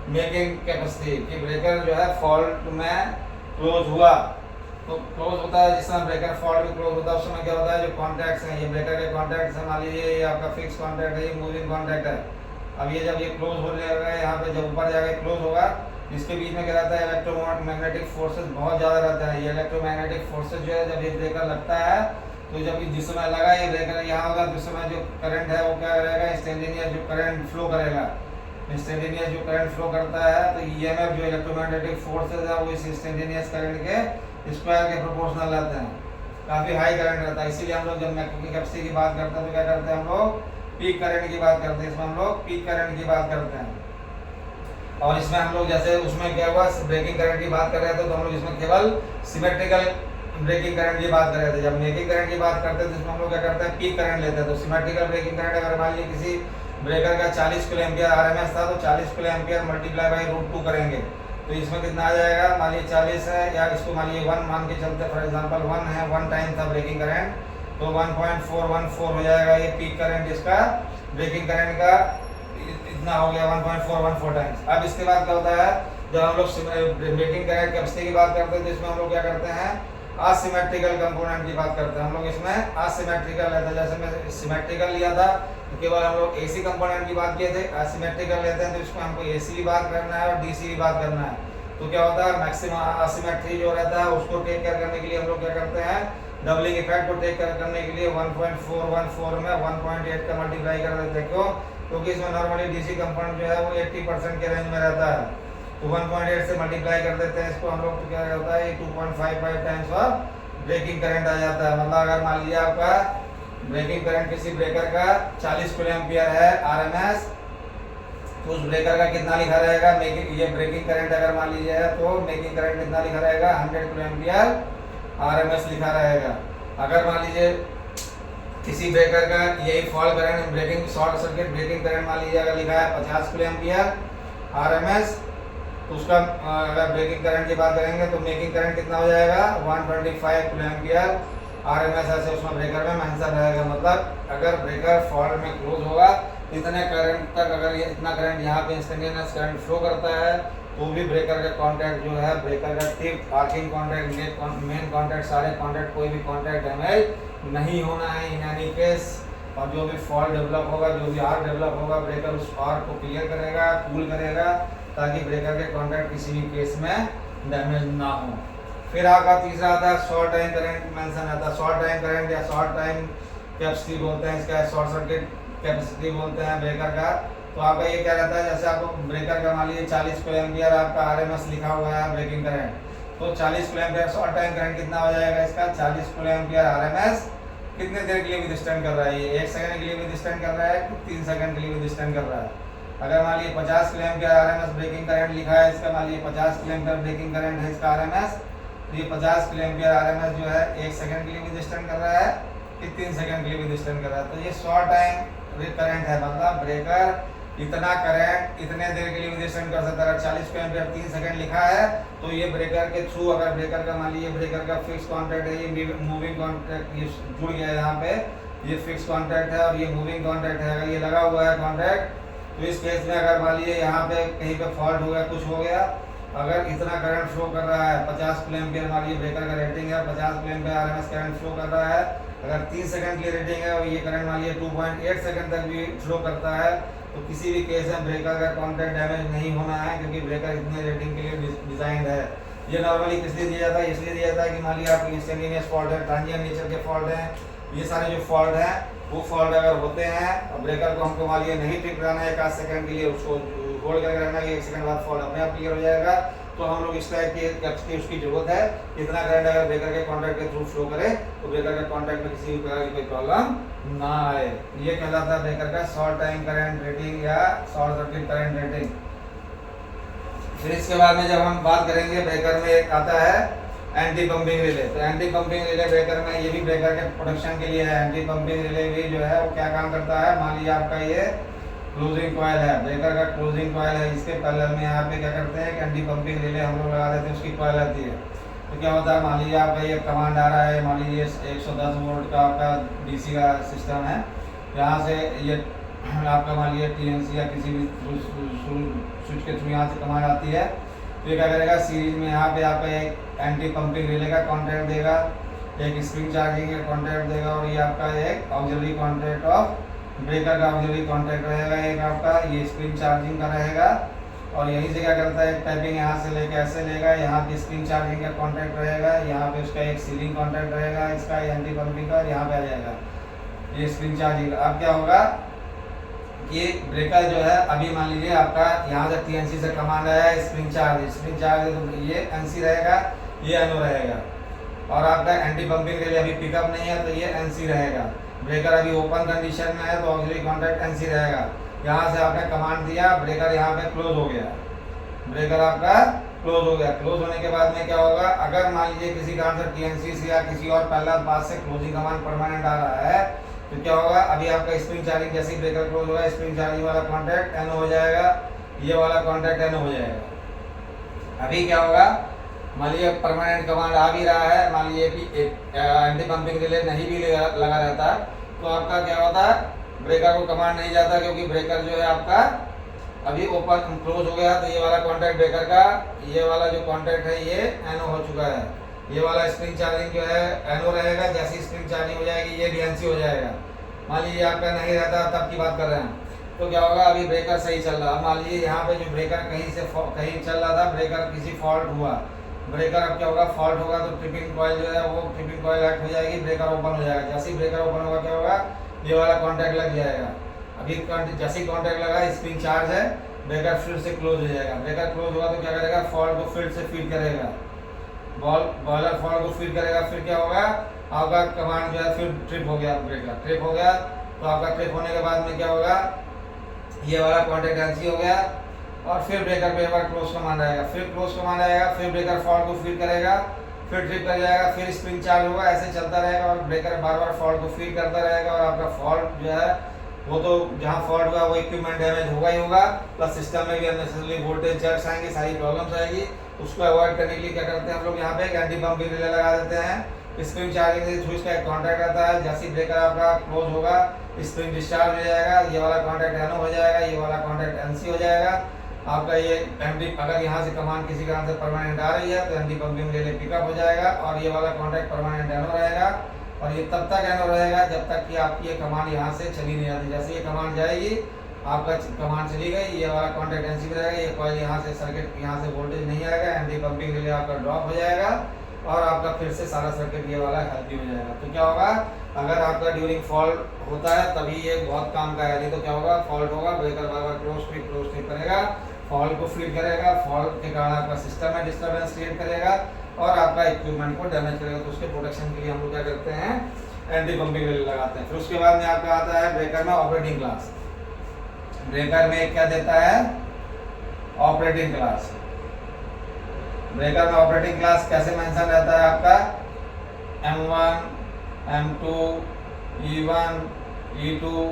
मेकिंग कैपेसिटी, कि ब्रेकर जो है फॉल्ट में क्लोज हुआ। तो क्लोज होता है जिस समय ब्रेकर फॉल्ट में क्लोज होता है उस समय क्या होता है, जो कॉन्टैक्ट्स हैं, ये ब्रेकर के कॉन्टैक्ट्स हैं, मान लीजिए ये आपका फिक्स कॉन्टैक्ट है, ये मूविंग कॉन्टैक्ट है। अब ये जब ये क्लोज हो जाएगा, यहाँ पे जब ऊपर जाएगा क्लोज होगा, इसके बीच में क्या रहता है, इलेक्ट्रोमैग्नेटिक फोर्सेस बहुत ज़्यादा रहता है। ये इलेक्ट्रोमैग्नेटिक फोर्सेस जो है जब ये ब्रेकर लगता है, तो जब जिस समय लगा ये ब्रेकर यहाँ होगा, तो उस समय जो करंट है वो क्या करेगा, इंस्टेंटेनियस जो करंट फ्लो करेगा, इंस्टेंटेनियस जो करंट फ्लो करता है, तो ईएमएफ जो इलेक्ट्रोमैग्नेटिक फोर्सेस है वो इस इंस्टेंटेनियस करंट के स्क्वायर के प्रोपोर्शनल रहते हैं, काफ़ी हाई करंट रहता है। इसीलिए हम लोग जब मैकेनिकल कैपेसिटी की बात करते हैं तो क्या करते हैं, हम लोग पीक करंट की बात करते हैं, इसमें हम लोग पीक करंट की बात करते हैं। और इसमें हम लोग जैसे उसमें क्या हुआ, ब्रेकिंग करंट की बात कर रहे थे तो हम लोग इसमें केवल सिमेट्रिकल ब्रेकिंग करंट की बात कर रहे थे। जब मेकिंग करंट की बात करते हैं तो इसमें हम लोग क्या करते हैं, पीक करंट लेते हैं। तो सिमेट्रिकल ब्रेकिंग करंट अगर मान लीजिए किसी ब्रेकर का 40 किलो एम्पियर आरएमएस था, तो 40 किलो एम्पियर मल्टीप्लाई बाई √2 करेंगे, तो इसमें कितना आ जाएगा, मान लीजिए 40 है, या इसको मान लीजिए 1 मान के चलते, फॉर एग्जांपल 1 है, 1 टाइम था ब्रेकिंग करंट, तो 1.414 हो जाएगा ये पीक करंट, इसका ब्रेकिंग करंट का इतना हो गया 1.414 टाइम्स। अब इसके बाद क्या होता है, जब हम लोग ब्रेकिंग करंट कैपेसिटी की बात करते हैं तो इसमें हम लोग क्या करते हैं, असिमेट्रिकल कंपोनेंट की बात करते हैं। हम लोग इसमें असिमेट्रिकल लेते हैं, जैसे मैं सिमेट्रिकल लिया था तो केवल हम लोग एसी कंपोनेंट की बात किए थे, असिमेट्रिकल लेते हैं तो इसमें हमको एसी भी बात करना है और डीसी भी बात करना है। तो क्या होता है, मैक्सिमम असिमेट्री जो रहता है उसको टेक केयर करने के लिए हम लोग क्या करते हैं, डबलिंग इफेक्ट को टेक करने के लिए 1.414 में 1.8 का मल्टीप्लाई कर देते हैं। क्यों? क्योंकि इसमें नॉर्मली डीसी कंपाउंड जो है वो 80% के रेंज में रहता है, तो 1.8 से मल्टीप्लाई कर देते हैं इसको हम लोग, तो क्या होता है 2.55 टाइम्स ऑफ ब्रेकिंग करंट आ जाता है। मतलब अगर मान लीजिए आपका ब्रेकिंग करंट किसी ब्रेकर का 40 किलो एम्पियर है आरएमएस, तो उस ब्रेकर का कितना लिखा रहेगा, मेकिंग ये ब्रेकिंग करंट अगर मान लीजिए है तो मेकिंग करंट कितना लिखा रहेगा 100 किलो एम्पियर आरएमएस लिखा रहेगा। अगर मान लीजिए किसी ब्रेकर का यही fault current breaking short circuit breaking current मान लीजिए अगर लिखा है 50 किलो एम्पियर आरएमएस, तो उसका अगर ब्रेकिंग करंट की बात करेंगे तो मेकिंग करंट कितना हो जाएगा 125 किलो एम्पियर आरएमएस, ऐसे उसमें ब्रेकर में मेंशन रहेगा। मतलब अगर ब्रेकर फॉल्ट में क्लोज होगा इतने करंट तक, अगर ये इतना करंट यहाँ पे इंस्टेंटेनियस करंट फ्लो करता है तो भी ब्रेकर का कॉन्टैक्ट जो है, ब्रेकर का tip arcing contact main contact सारे कॉन्टैक्ट कोई भी कॉन्टैक्ट डैमेज नहीं होना है इन एनी केस। और जो भी फॉल्ट डेवलप होगा, जो भी आर्क डेवलप होगा, ब्रेकर उस आर्क को क्लियर करेगा, कूल करेगा, ताकि ब्रेकर के कॉन्टैक्ट किसी भी केस में डैमेज ना हो। फिर आपका तीसरा आता है शॉर्ट टाइम करंट मेंशन आता है। शॉर्ट टाइम करंट या शॉर्ट टाइम कैपेसिटी बोलते हैं इसका, शॉर्ट सर्किट कैपेसिटी बोलते हैं ब्रेकर का। तो आपका ये क्या रहता है, जैसे आपको ब्रेकर का मान लीजिए 40 किलो एम्पियर आपका आरएमएस लिखा हुआ है ब्रेकिंग करंट, तो 40 kilo ampere short time current कितना हो जाएगा इसका 40 किलो एम्पियर आरएमएस कितने देर के लिए विथस्टैंड कर रहा है, ये 1 सेकंड के लिए विथस्टैंड कर रहा है कि 3 सेकंड के लिए विथस्टैंड कर रहा है। अगर मान लीजिए 50 kilo ampere RMS breaking current लिखा है इसका, मान लीजिए 50 किलो एम्पियर ब्रेकिंग करंट है इसका आरएमएस, तो ये 50 किलो एम्पियर आरएमएस जो है 1 सेकंड के लिए विथस्टैंड कर रहा है कि 3 सेकंड के लिए विथस्टैंड कर रहा है। तो ये शॉर्ट टाइम करंट है, मतलब ब्रेकर इतना करंट इतने देर के लिए विथस्टैंड कर सकता है। अगर 40 किलो एम्पियर 3 सेकंड लिखा है तो ये ब्रेकर के थ्रू, अगर ब्रेकर का मान लीजिए ब्रेकर का फिक्स कॉन्टैक्ट है, ये मूविंग कॉन्टैक्ट ये जुड़ गया है यहाँ पे, ये फिक्स कॉन्टैक्ट है और ये मूविंग कॉन्टैक्ट है, अगर ये लगा हुआ है कॉन्टैक्ट, तो इस केस में अगर मान लीजिए यहाँ पे कहीं पे फॉल्ट हो गया, कुछ हो गया, अगर इतना करंट फ्लो कर रहा है 50 किलो एम्पियर मान लीजिए ब्रेकर का रेटिंग है, 50 kilo ampere RMS current flow कर रहा है, अगर 3 सेकंड की रेटिंग है और ये करंट मान लीजिए 2.8 सेकंड तक भी फ्लो करता है, तो किसी भी केस में ब्रेकर का कॉन्टैक्ट डैमेज नहीं होना है, क्योंकि ब्रेकर इतने रेटिंग के लिए डिजाइन है। ये नॉर्मली किस लिए दिया जाता है, इसलिए दिया जाता है कि मान लीजिए आपकी इंस्टेंटेनियस फॉल्ट है, ट्रांजिएंट नेचर के फॉल्ट हैं, ये सारे जो फॉल्ट हैं वो फॉल्ट अगर होते हैं और ब्रेकर को हमको मान लीजिए नहीं ठीक कराना है 1 सेकंड के लिए, उसको होल्ड करके रखना है कि 1 सेकंड बाद फॉल्ट अपने आप क्लियर हो जाएगा, तो हम लोग इस टाइप की कैपेसिटी उसकी जरूरत है। इतना करंट अगर ब्रेकर के कॉन्टैक्ट के थ्रू फ्लो करे तो ब्रेकर के कॉन्टैक्ट में किसी भी प्रकार की कोई प्रॉब्लम ना आए। ये कहलाता है ब्रेकर का शॉर्ट टाइम करंट रेटिंग या शॉर्ट सर्किट करंट रेटिंग। फिर इसके बाद में जब हम बात करेंगे ब्रेकर में एक आता है एंटी पंपिंग रिले। तो एंटी पंपिंग रिले ब्रेकर में, ये भी ब्रेकर के प्रोटेक्शन के लिए है। एंटी पंपिंग रिले भी जो है वो क्या काम करता है, मान लीजिए आपका ये क्लोजिंग कॉइल है, ब्रेकर का क्लोजिंग कॉइल है, इसके पैरेलल में यहाँ पे क्या करते हैं कि एंटी पंपिंग रिले हम लोग लगा देते हैं, उसकी कॉइल आती है। तो क्या होता है, मान लीजिए आपका ये कमांड आ रहा है, मान लीजिए 110 वोल्ट का आपका डीसी का सिस्टम है, यहाँ से ये आपका मान लीजिए टीएनसी या किसी भी स्विच के थ्रू यहाँ से कमांड आती है, तो ये क्या करेगा सीरीज में यहाँ पे आपका एक एंटी पंपिंग रिले का कॉन्टैक्ट देगा, एक स्प्रिंग चार्जिंग का कॉन्टैक्ट देगा, और ये आपका एक ऑक्सिलरी कॉन्टैक्ट ऑफ ब्रेकर का ऑक्सिलरी कॉन्टैक्ट रहेगा, एक आपका ये स्प्रिंग चार्जिंग का रहेगा, और यहीं से क्या करता है टैपिंग यहाँ से लेके ऐसे लेगा, यहाँ पे स्प्रिंग चार्जिंग का कॉन्टैक्ट रहेगा, यहाँ पे उसका एक सीलिंग कॉन्टैक्ट रहेगा इसका एंटी पंपिंग का, और यहाँ पे आ जाएगा ये स्प्रिंग चार्जिंग। अब क्या होगा कि ब्रेकर जो है अभी मान लीजिए आपका यहाँ से टीएनसी से कमांड आया है स्प्रिंग चार्ज, तो ये एनसी रहेगा, ये एनओ रहेगा, और आपका एंटी पंपिंग के लिए अभी पिकअप नहीं है तो ये एनसी रहेगा। ब्रेकर अभी ओपन कंडीशन में है तो ऑक्सिलरी कॉन्टैक्ट एनसी रहेगा। यहाँ से आपने कमांड दिया, ब्रेकर यहाँ पे क्लोज हो गया, ब्रेकर आपका क्लोज हो गया। क्लोज होने के बाद में क्या होगा, अगर मान लीजिए किसी कारण से टीएनसी से या किसी और पैरेलल पाथ से क्लोजिंग कमांड परमानेंट आ रहा है, तो क्या होगा, अभी आपका स्प्रिंग चार्जिंग जैसे ही ब्रेकर क्लोज होगा, स्प्रिंग चार्जिंग वाला कॉन्टैक्ट एनओ हो जाएगा, ये वाला कॉन्टैक्ट एनओ हो जाएगा। अभी क्या होगा, मान लीजिए परमानेंट कमांड आ भी रहा है, मान लीजिए कि एंटी पंपिंग रिले नहीं भी लगा रहता, तो आपका क्या होता है ब्रेकर को कमांड नहीं जाता, क्योंकि ब्रेकर जो है आपका अभी ओपन क्लोज हो गया, तो ये वाला कॉन्टैक्ट ब्रेकर का, ये वाला जो कॉन्टैक्ट है ये एनओ हो चुका है, ये वाला स्प्रिंग चार्जिंग जो है एनओ रहेगा, जैसी स्प्रिंग चार्जिंग हो जाएगी ये भी एनसी हो जाएगा। मान लीजिए आपका नहीं रहता तब की बात कर रहे हैं, तो क्या होगा, अभी ब्रेकर सही चल रहा है, मान लीजिए यहाँ पे जो ब्रेकर कहीं से कहीं चल रहा था, ब्रेकर किसी फॉल्ट हुआ, ब्रेकर अब क्या होगा, फॉल्ट होगा तो ट्रिपिंग कॉइल जो है वो ट्रिपिंग कॉइल एक्ट हो जाएगी, ब्रेकर ओपन हो जाएगा। जैसे ही ब्रेकर ओपन होगा क्या होगा, ये वाला कॉन्टैक्ट लग जाएगा। अभी जैसे ही कॉन्टैक्ट लगा, स्प्रिंग चार्ज है, ब्रेकर फिर से क्लोज हो जाएगा। ब्रेकर क्लोज होगा तो क्या करेगा, फॉल्ट को फिर से फीड करेगा, बॉयलर फॉल्ट को फीड करेगा। फिर क्या होगा, आपका कमांड जो है फिर ट्रिप हो गया, ब्रेकर ट्रिप हो गया। तो आपका ट्रिप होने के बाद में क्या होगा, ये वाला कॉन्टैक्ट एनसी हो गया और फिर ब्रेकर पे एक बार क्लोज कमांड आएगा, फिर क्लोज कमांड आएगा, फिर ब्रेकर फॉल्ट को फीड करेगा, फिर ट्रिप कर जाएगा, फिर स्प्रिंग चार्ज होगा। ऐसे चलता रहेगा और ब्रेकर बार बार फॉल्ट को फीड करता रहेगा। और आपका फॉल्ट जो है वो तो जहाँ फॉल्ट हुआ वो इक्विपमेंट डैमेज होगा ही होगा, प्लस सिस्टम में भी अननेसेसरी वोल्टेज जर्क्स आएंगे, सारी प्रॉब्लम्स आएगी। उसको अवॉइड करने के लिए क्या करते हैं हम लोग, यहाँ पे एक एंटी पंपिंग रिले लगा देते हैं। स्प्रिंग चार्जिंग के थ्रू इसका एक कॉन्टैक्ट आता है। जैसे ब्रेकर आपका क्लोज होगा, स्प्रिंग डिस्चार्ज हो जाएगा, ये वाला कॉन्टैक्ट एनो हो जाएगा, ये वाला कॉन्टैक्ट एनसी हो जाएगा। आपका ये एंटी, अगर यहाँ से कमांड किसी कारण से परमानेंट आ रही है तो एंटी पंपिंग रिले पिकअप हो जाएगा और ये वाला कॉन्टैक्ट परमानेंट एनो रहेगा। और ये तब तक एनो रहेगा जब तक कि आपकी ये कमांड यहाँ से चली नहीं जाती। जैसे ये कमांड जाएगी, आपका कमांड चली गई, ये वाला कॉन्टैक्ट एनसी में रहेगा, ये कॉइल यहाँ से सर्किट यहाँ से वोल्टेज नहीं आएगा, एंटी पंपिंग रिले आपका ड्रॉप हो जाएगा और आपका फिर से सारा सर्किट ये वाला हेल्थी हो जाएगा। तो क्या होगा, अगर आपका ड्यूरिंग फॉल्ट होता है तभी ये बहुत काम का है, नहीं तो क्या होगा, फॉल्ट होगा, ब्रेकर बार बार क्लोज करेगा, फॉल्ट को फीड करेगा, फॉल्ट के कारण आपका सिस्टम में डिस्टर्बेंस क्रिएट करेगा और आपका इक्विपमेंट को डैमेज करेगा। तो उसके प्रोटेक्शन के लिए हम लोग क्या करते हैं, एंटी पंपिंग रिले लगाते हैं। फिर उसके बाद में आपका आता है ब्रेकर में ऑपरेटिंग क्लास। ब्रेकर में क्या देता है, ऑपरेटिंग क्लास। ब्रेकर में ऑपरेटिंग क्लास कैसे मेंशन रहता है आपका, M1, M2, E1, E2,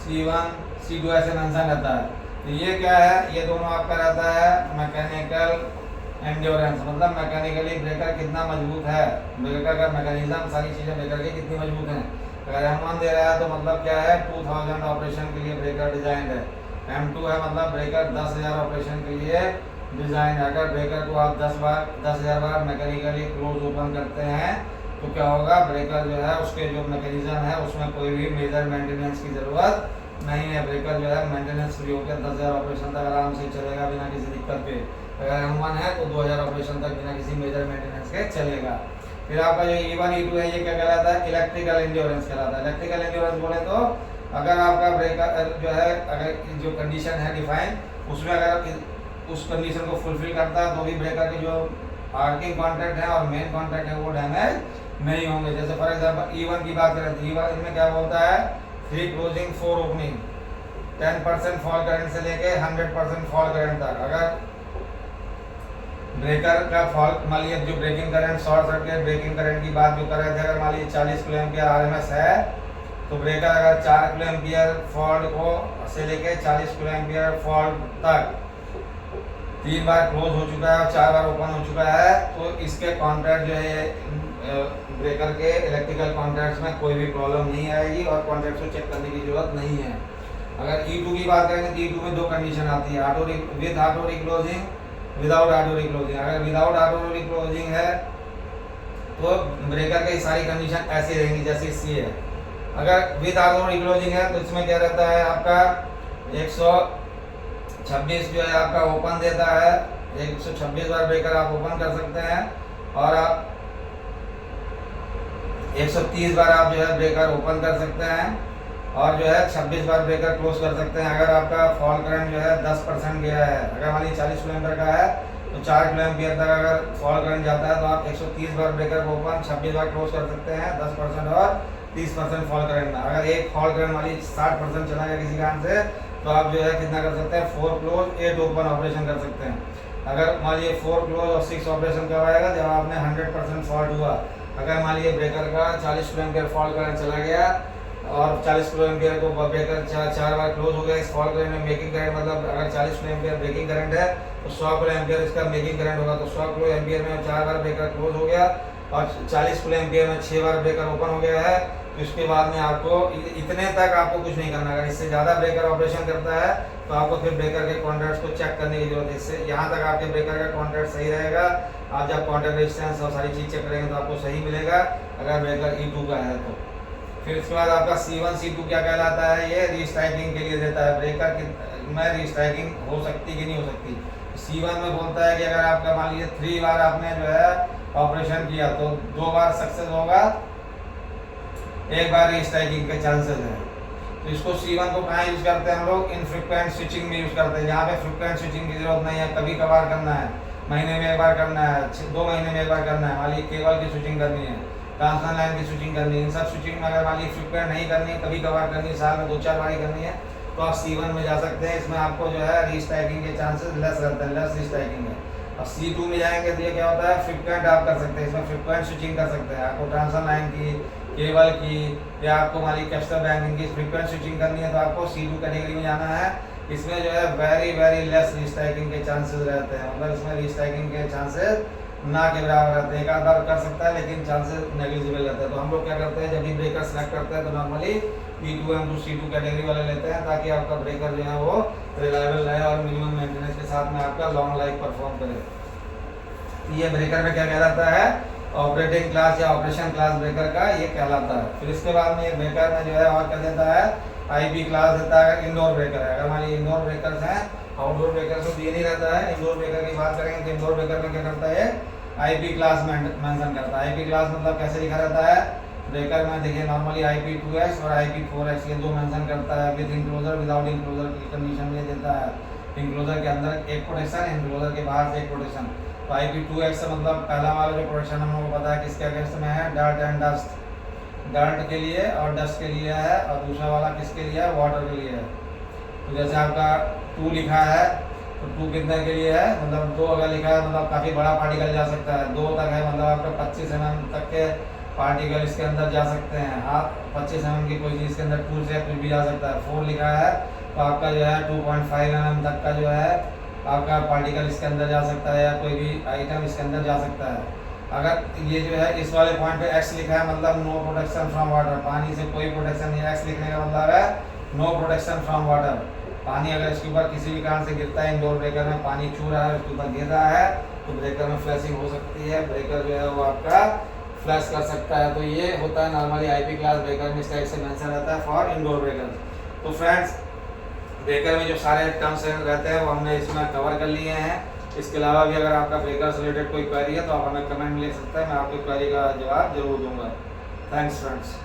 C1, C2 ऐसे मेंशन रहता है। तो ये क्या है, ये दोनों आपका रहता है मैकेनिकल एंड्योरेंस, मतलब मैकेनिकली ब्रेकर कितना मजबूत है, ब्रेकर का मैकेनिज्म, सारी चीज़ें ब्रेकर की कितनी मजबूत हैं। अगर M1 दे रहा है तो मतलब क्या है, 2000 ऑपरेशन के लिए ब्रेकर डिजाइन है। M2 है मतलब ब्रेकर 10,000 ऑपरेशन के लिए डिजाइन है। अगर ब्रेकर को आप 10,000 बार मैकेनिकली क्लोज ओपन करते हैं तो क्या होगा, ब्रेकर जो है उसके जो मैकेनिज्म है उसमें कोई भी मेजर मेंटेनेंस की ज़रूरत नहीं है। ब्रेकर जो है मेंटेनेंस फ्री होकर 10,000 ऑपरेशन तक आराम से चलेगा बिना किसी दिक्कत के। अगर M1 है तो 2000 ऑपरेशन तक बिना किसी मेजर मेंटेनेंस के चलेगा। फिर आपका जो E1, E2 है, ये क्या कहलाता है, इलेक्ट्रिकल एंड्योरेंस कहलाता है। इलेक्ट्रिकल एंड्योरेंस बोले तो अगर आपका ब्रेकर जो है, अगर जो कंडीशन है डिफाइन, उसमें अगर उस कंडीशन को फुलफिल करता है तो भी ब्रेकर के जो आर्किंग कॉन्टैक्ट है और मेन कॉन्टैक्ट है वो डैमेज नहीं होंगे। जैसे फॉर एग्जांपल E1 की बात करें तो E1 में क्या बोलता है, free closing 4 opening, 10% fall current से लेके 100% फॉल करंट तक। अगर ब्रेकर का फॉल, मान लीजिए जो breaking current, short circuit breaking current की बात जो कर रहे थे, अगर मान लीजिए 40 किलो एम्पियर RMS है तो ब्रेकर अगर 4 किलो एम्पियर फॉल्ट को से लेके 40 किलो एम्पियर फॉल्ट तक 3 बार क्लोज हो चुका है और 4 बार ओपन हो चुका है तो इसके कॉन्ट्रैक्ट जो है ब्रेकर के इलेक्ट्रिकल कॉन्ट्रैक्ट्स में कोई भी प्रॉब्लम नहीं आएगी और कॉन्ट्रैक्ट्स को चेक करने की जरूरत नहीं है। अगर E2 की बात करेंगे तो E2 में 2 कंडीशन आती है, with auto reclosing, without auto reclosing. अगर विदाउट ऑटो रिक्लोजिंग है तो ब्रेकर की सारी कंडीशन ऐसी रहेंगी जैसी सी है। अगर विद ऑटो रिक्लोजिंग है तो इसमें क्या रहता है, आपका 126 जो है आपका ओपन देता है, 126 बार ब्रेकर आप ओपन कर सकते हैं और आप 130 बार आप जो है ब्रेकर ओपन कर सकते हैं और जो है 26 बार ब्रेकर क्लोज कर सकते हैं। अगर आपका फॉल करंट जो है 10% गया है, अगर मान लीजिए 40 किलोमीटर का है तो 4 किलो एम्पियर तक अगर फॉल करंट जाता है तो आप 130 बार ब्रेकर को ओपन 26 बार क्लोज कर सकते हैं 10% और 30% फॉल करंट में। अगर एक फॉल करंट मान लीजिए 60% चला गया किसी कारण से तो आप जो है कितना कर सकते हैं, 4 क्लोज 8 ओपन ऑपरेशन कर सकते हैं। अगर मान लीजिए 4 क्लोज और 6 ऑपरेशन कब आएगा, जब आपने 100% फॉल्ट हुआ। अगर मान लीजिए ब्रेकर का 40 किलो एम्पियर फॉल करंट चला गया और 40 किलो एम्पियर को ब्रेकर 4 बार क्लोज हो गया, इस फॉल करंट में मेकिंग करंट, मतलब अगर 40 किलो एम्पियर ब्रेकिंग करंट है तो 100 किलो एम्पियर इसका मेकिंग करंट होगा। तो 100 किलो एम्पियर में 4 बार ब्रेकर क्लोज हो गया और 40 किलो एम्पियर में 6 बार ब्रेकर ओपन हो गया है तो इसके बाद में आपको इतने तक आपको कुछ नहीं करना। अगर इससे ज़्यादा ब्रेकर ऑपरेशन करता है तो आपको फिर ब्रेकर के कॉन्टैक्ट्स को चेक करने की जरूरत है। इससे यहाँ तक आपके ब्रेकर का कॉन्टैक्ट सही रहेगा, आप जब कॉन्टैक्ट रेजिस्टेंस और सारी चीज़ चेक करेंगे तो आपको सही मिलेगा अगर ब्रेकर E2 का है तो। फिर इसके बाद आपका C1 C2 क्या कहलाता है, ये रीस्ट्राइकिंग के लिए देता है। ब्रेकर में रीस्ट्राइकिंग हो सकती कि नहीं हो सकती, C1 में बोलता है कि अगर आपका मान लीजिए 3 बार आपने जो है ऑपरेशन किया तो 2 बार सक्सेस होगा, 1 बार रीस्ट्राइकिंग के चांसेस हैं। तो इसको C1 को कहाँ यूज़ करते हैं हम लोग? इनफ्रीक्वेंट स्विचिंग में यूज़ करते हैं, जहाँ पे फ्रीक्वेंट स्विचिंग की जरूरत नहीं है, कभी कभार करना है, महीने में 1 बार करना है, 2 महीने में 1 बार करना है, मान लीजिए केबल की स्विचिंग करनी है, ट्रांसमिशन लाइन की स्विचिंग करनी है, इन सब स्विचिंग में अगर मान लीजिए फ्रीक्वेंट नहीं करनी है, कभी कभार करनी है, साल में 2-4 बार ही करनी है, तो आप C1 में जा सकते हैं। इसमें आपको जो है रीस्ट्राइकिंग के चांसेस लेस रहते हैं, लेस रीस्ट्राइकिंग है। और C2 में जाएंगे तो ये क्या होता है? फ्रीक्वेंट आप कर सकते हैं, इसमें फ्रीक्वेंट स्विचिंग कर सकते हैं। आपको ट्रांसफर लाइन की, केबल की, या आपको मान लीजिए कैपेसिटर बैंकिंग की फ्रीक्वेंट स्विचिंग करनी है तो आपको C2 कैटेगरी में जाना है। इसमें जो है वेरी लेस रीस्ट्राइकिंग के चांसेस रहते हैं, मतलब इसमें रीस्ट्राइकिंग के चांसेस ना के बराबर रहते हैं। एक आध बार कर सकता है लेकिन चांसेस नेग्लिजिबल रहते हैं। तो हम लोग क्या करते हैं, जब भी ब्रेकर सेलेक्ट करते हैं तो normally P2 M2 C2 category वाले लेते हैं, ताकि आपका ब्रेकर जो है वो रिलायबल रहे और मिनिमम मेंटेनेंस के साथ में आपका लॉन्ग लाइफ परफॉर्म करे। ये ब्रेकर में क्या कहलाता है? ऑपरेटिंग क्लास या ऑपरेशन क्लास ब्रेकर का ये कहलाता है। फिर इसके बाद में ये ब्रेकर में जो है और क्या देता है? IP क्लास देता है। इंडोर ब्रेकर है, अगर मान लीजिए इंडोर ब्रेकर्स हैं, आउटडोर ब्रेकर तो ये नहीं रहता है। इंडोर ब्रेकर की बात करेंगे तो इंडोर ब्रेकर में क्या करता है? IP क्लास मेंशन करता है। IP क्लास मतलब कैसे लिखा रहता है ब्रेकर में? देखिए नॉर्मली IP2X और IP4X ये 2 मेंशन करता है। विद इंक्लोजर, विदाउट इंक्लोजर की कंडीशन में देता है। इंक्लोजर के अंदर एक प्रोटेक्शन, इंक्लोजर के बाहर से एक प्रोटेक्शन। तो IP2X से मतलब पहला वाला जो प्रोटेक्शन हम लोगों को पता है किसके अगेंस्ट में है? डर्ट एंड डस्ट, डर्ट के लिए और डस्ट के लिए है। और दूसरा वाला किसके लिए है? वाटर के लिए है। तो जैसे आपका 2 लिखा है तो 2 कितने के लिए है? मतलब 2 अगर लिखा है मतलब काफ़ी बड़ा पार्टिकल जा सकता है। 2 तक है मतलब आपका 25 mm तक के पार्टिकल इसके अंदर जा सकते हैं। आप 25 mm की कोई चीज़ इसके अंदर 2 से कुछ भी जा सकता है। 4 लिखा है तो आपका जो है 2.5 mm तक का जो है आपका पार्टिकल इसके अंदर जा सकता है, या कोई भी आइटम इसके अंदर जा सकता है। अगर ये जो है इस वाले पॉइंट पे X लिखा है मतलब नो प्रोटेक्शन फ्रॉम वाटर, पानी से कोई प्रोटेक्शन नहीं। X लिखने का मतलब है नो प्रोटेक्शन फ्रॉम वाटर। पानी अगर इसके ऊपर किसी भी कारण से गिरता है, इंडोर ब्रेकर में पानी छू रहा है, उसके ऊपर गिर रहा है, तो ब्रेकर में फ्लैशिंग हो सकती है, ब्रेकर जो है वो आपका फ्लैश कर सकता है। तो ये होता है नॉर्मली IP क्लास ब्रेकर में इस टाइप से मेंशन रहता है फॉर इंडोर ब्रेकर। तो फ्रेंड्स ब्रेकर में जो सारे टर्म्स रहते हैं वो हमने इसमें कवर कर लिए हैं। इसके अलावा भी अगर आपका ब्रेकर से रिलेटेड कोई क्वेरी है तो आप हमें कमेंट में लिख सकते हैं, मैं आपकी क्वेरी का जवाब जरूर दूंगा। Thanks friends.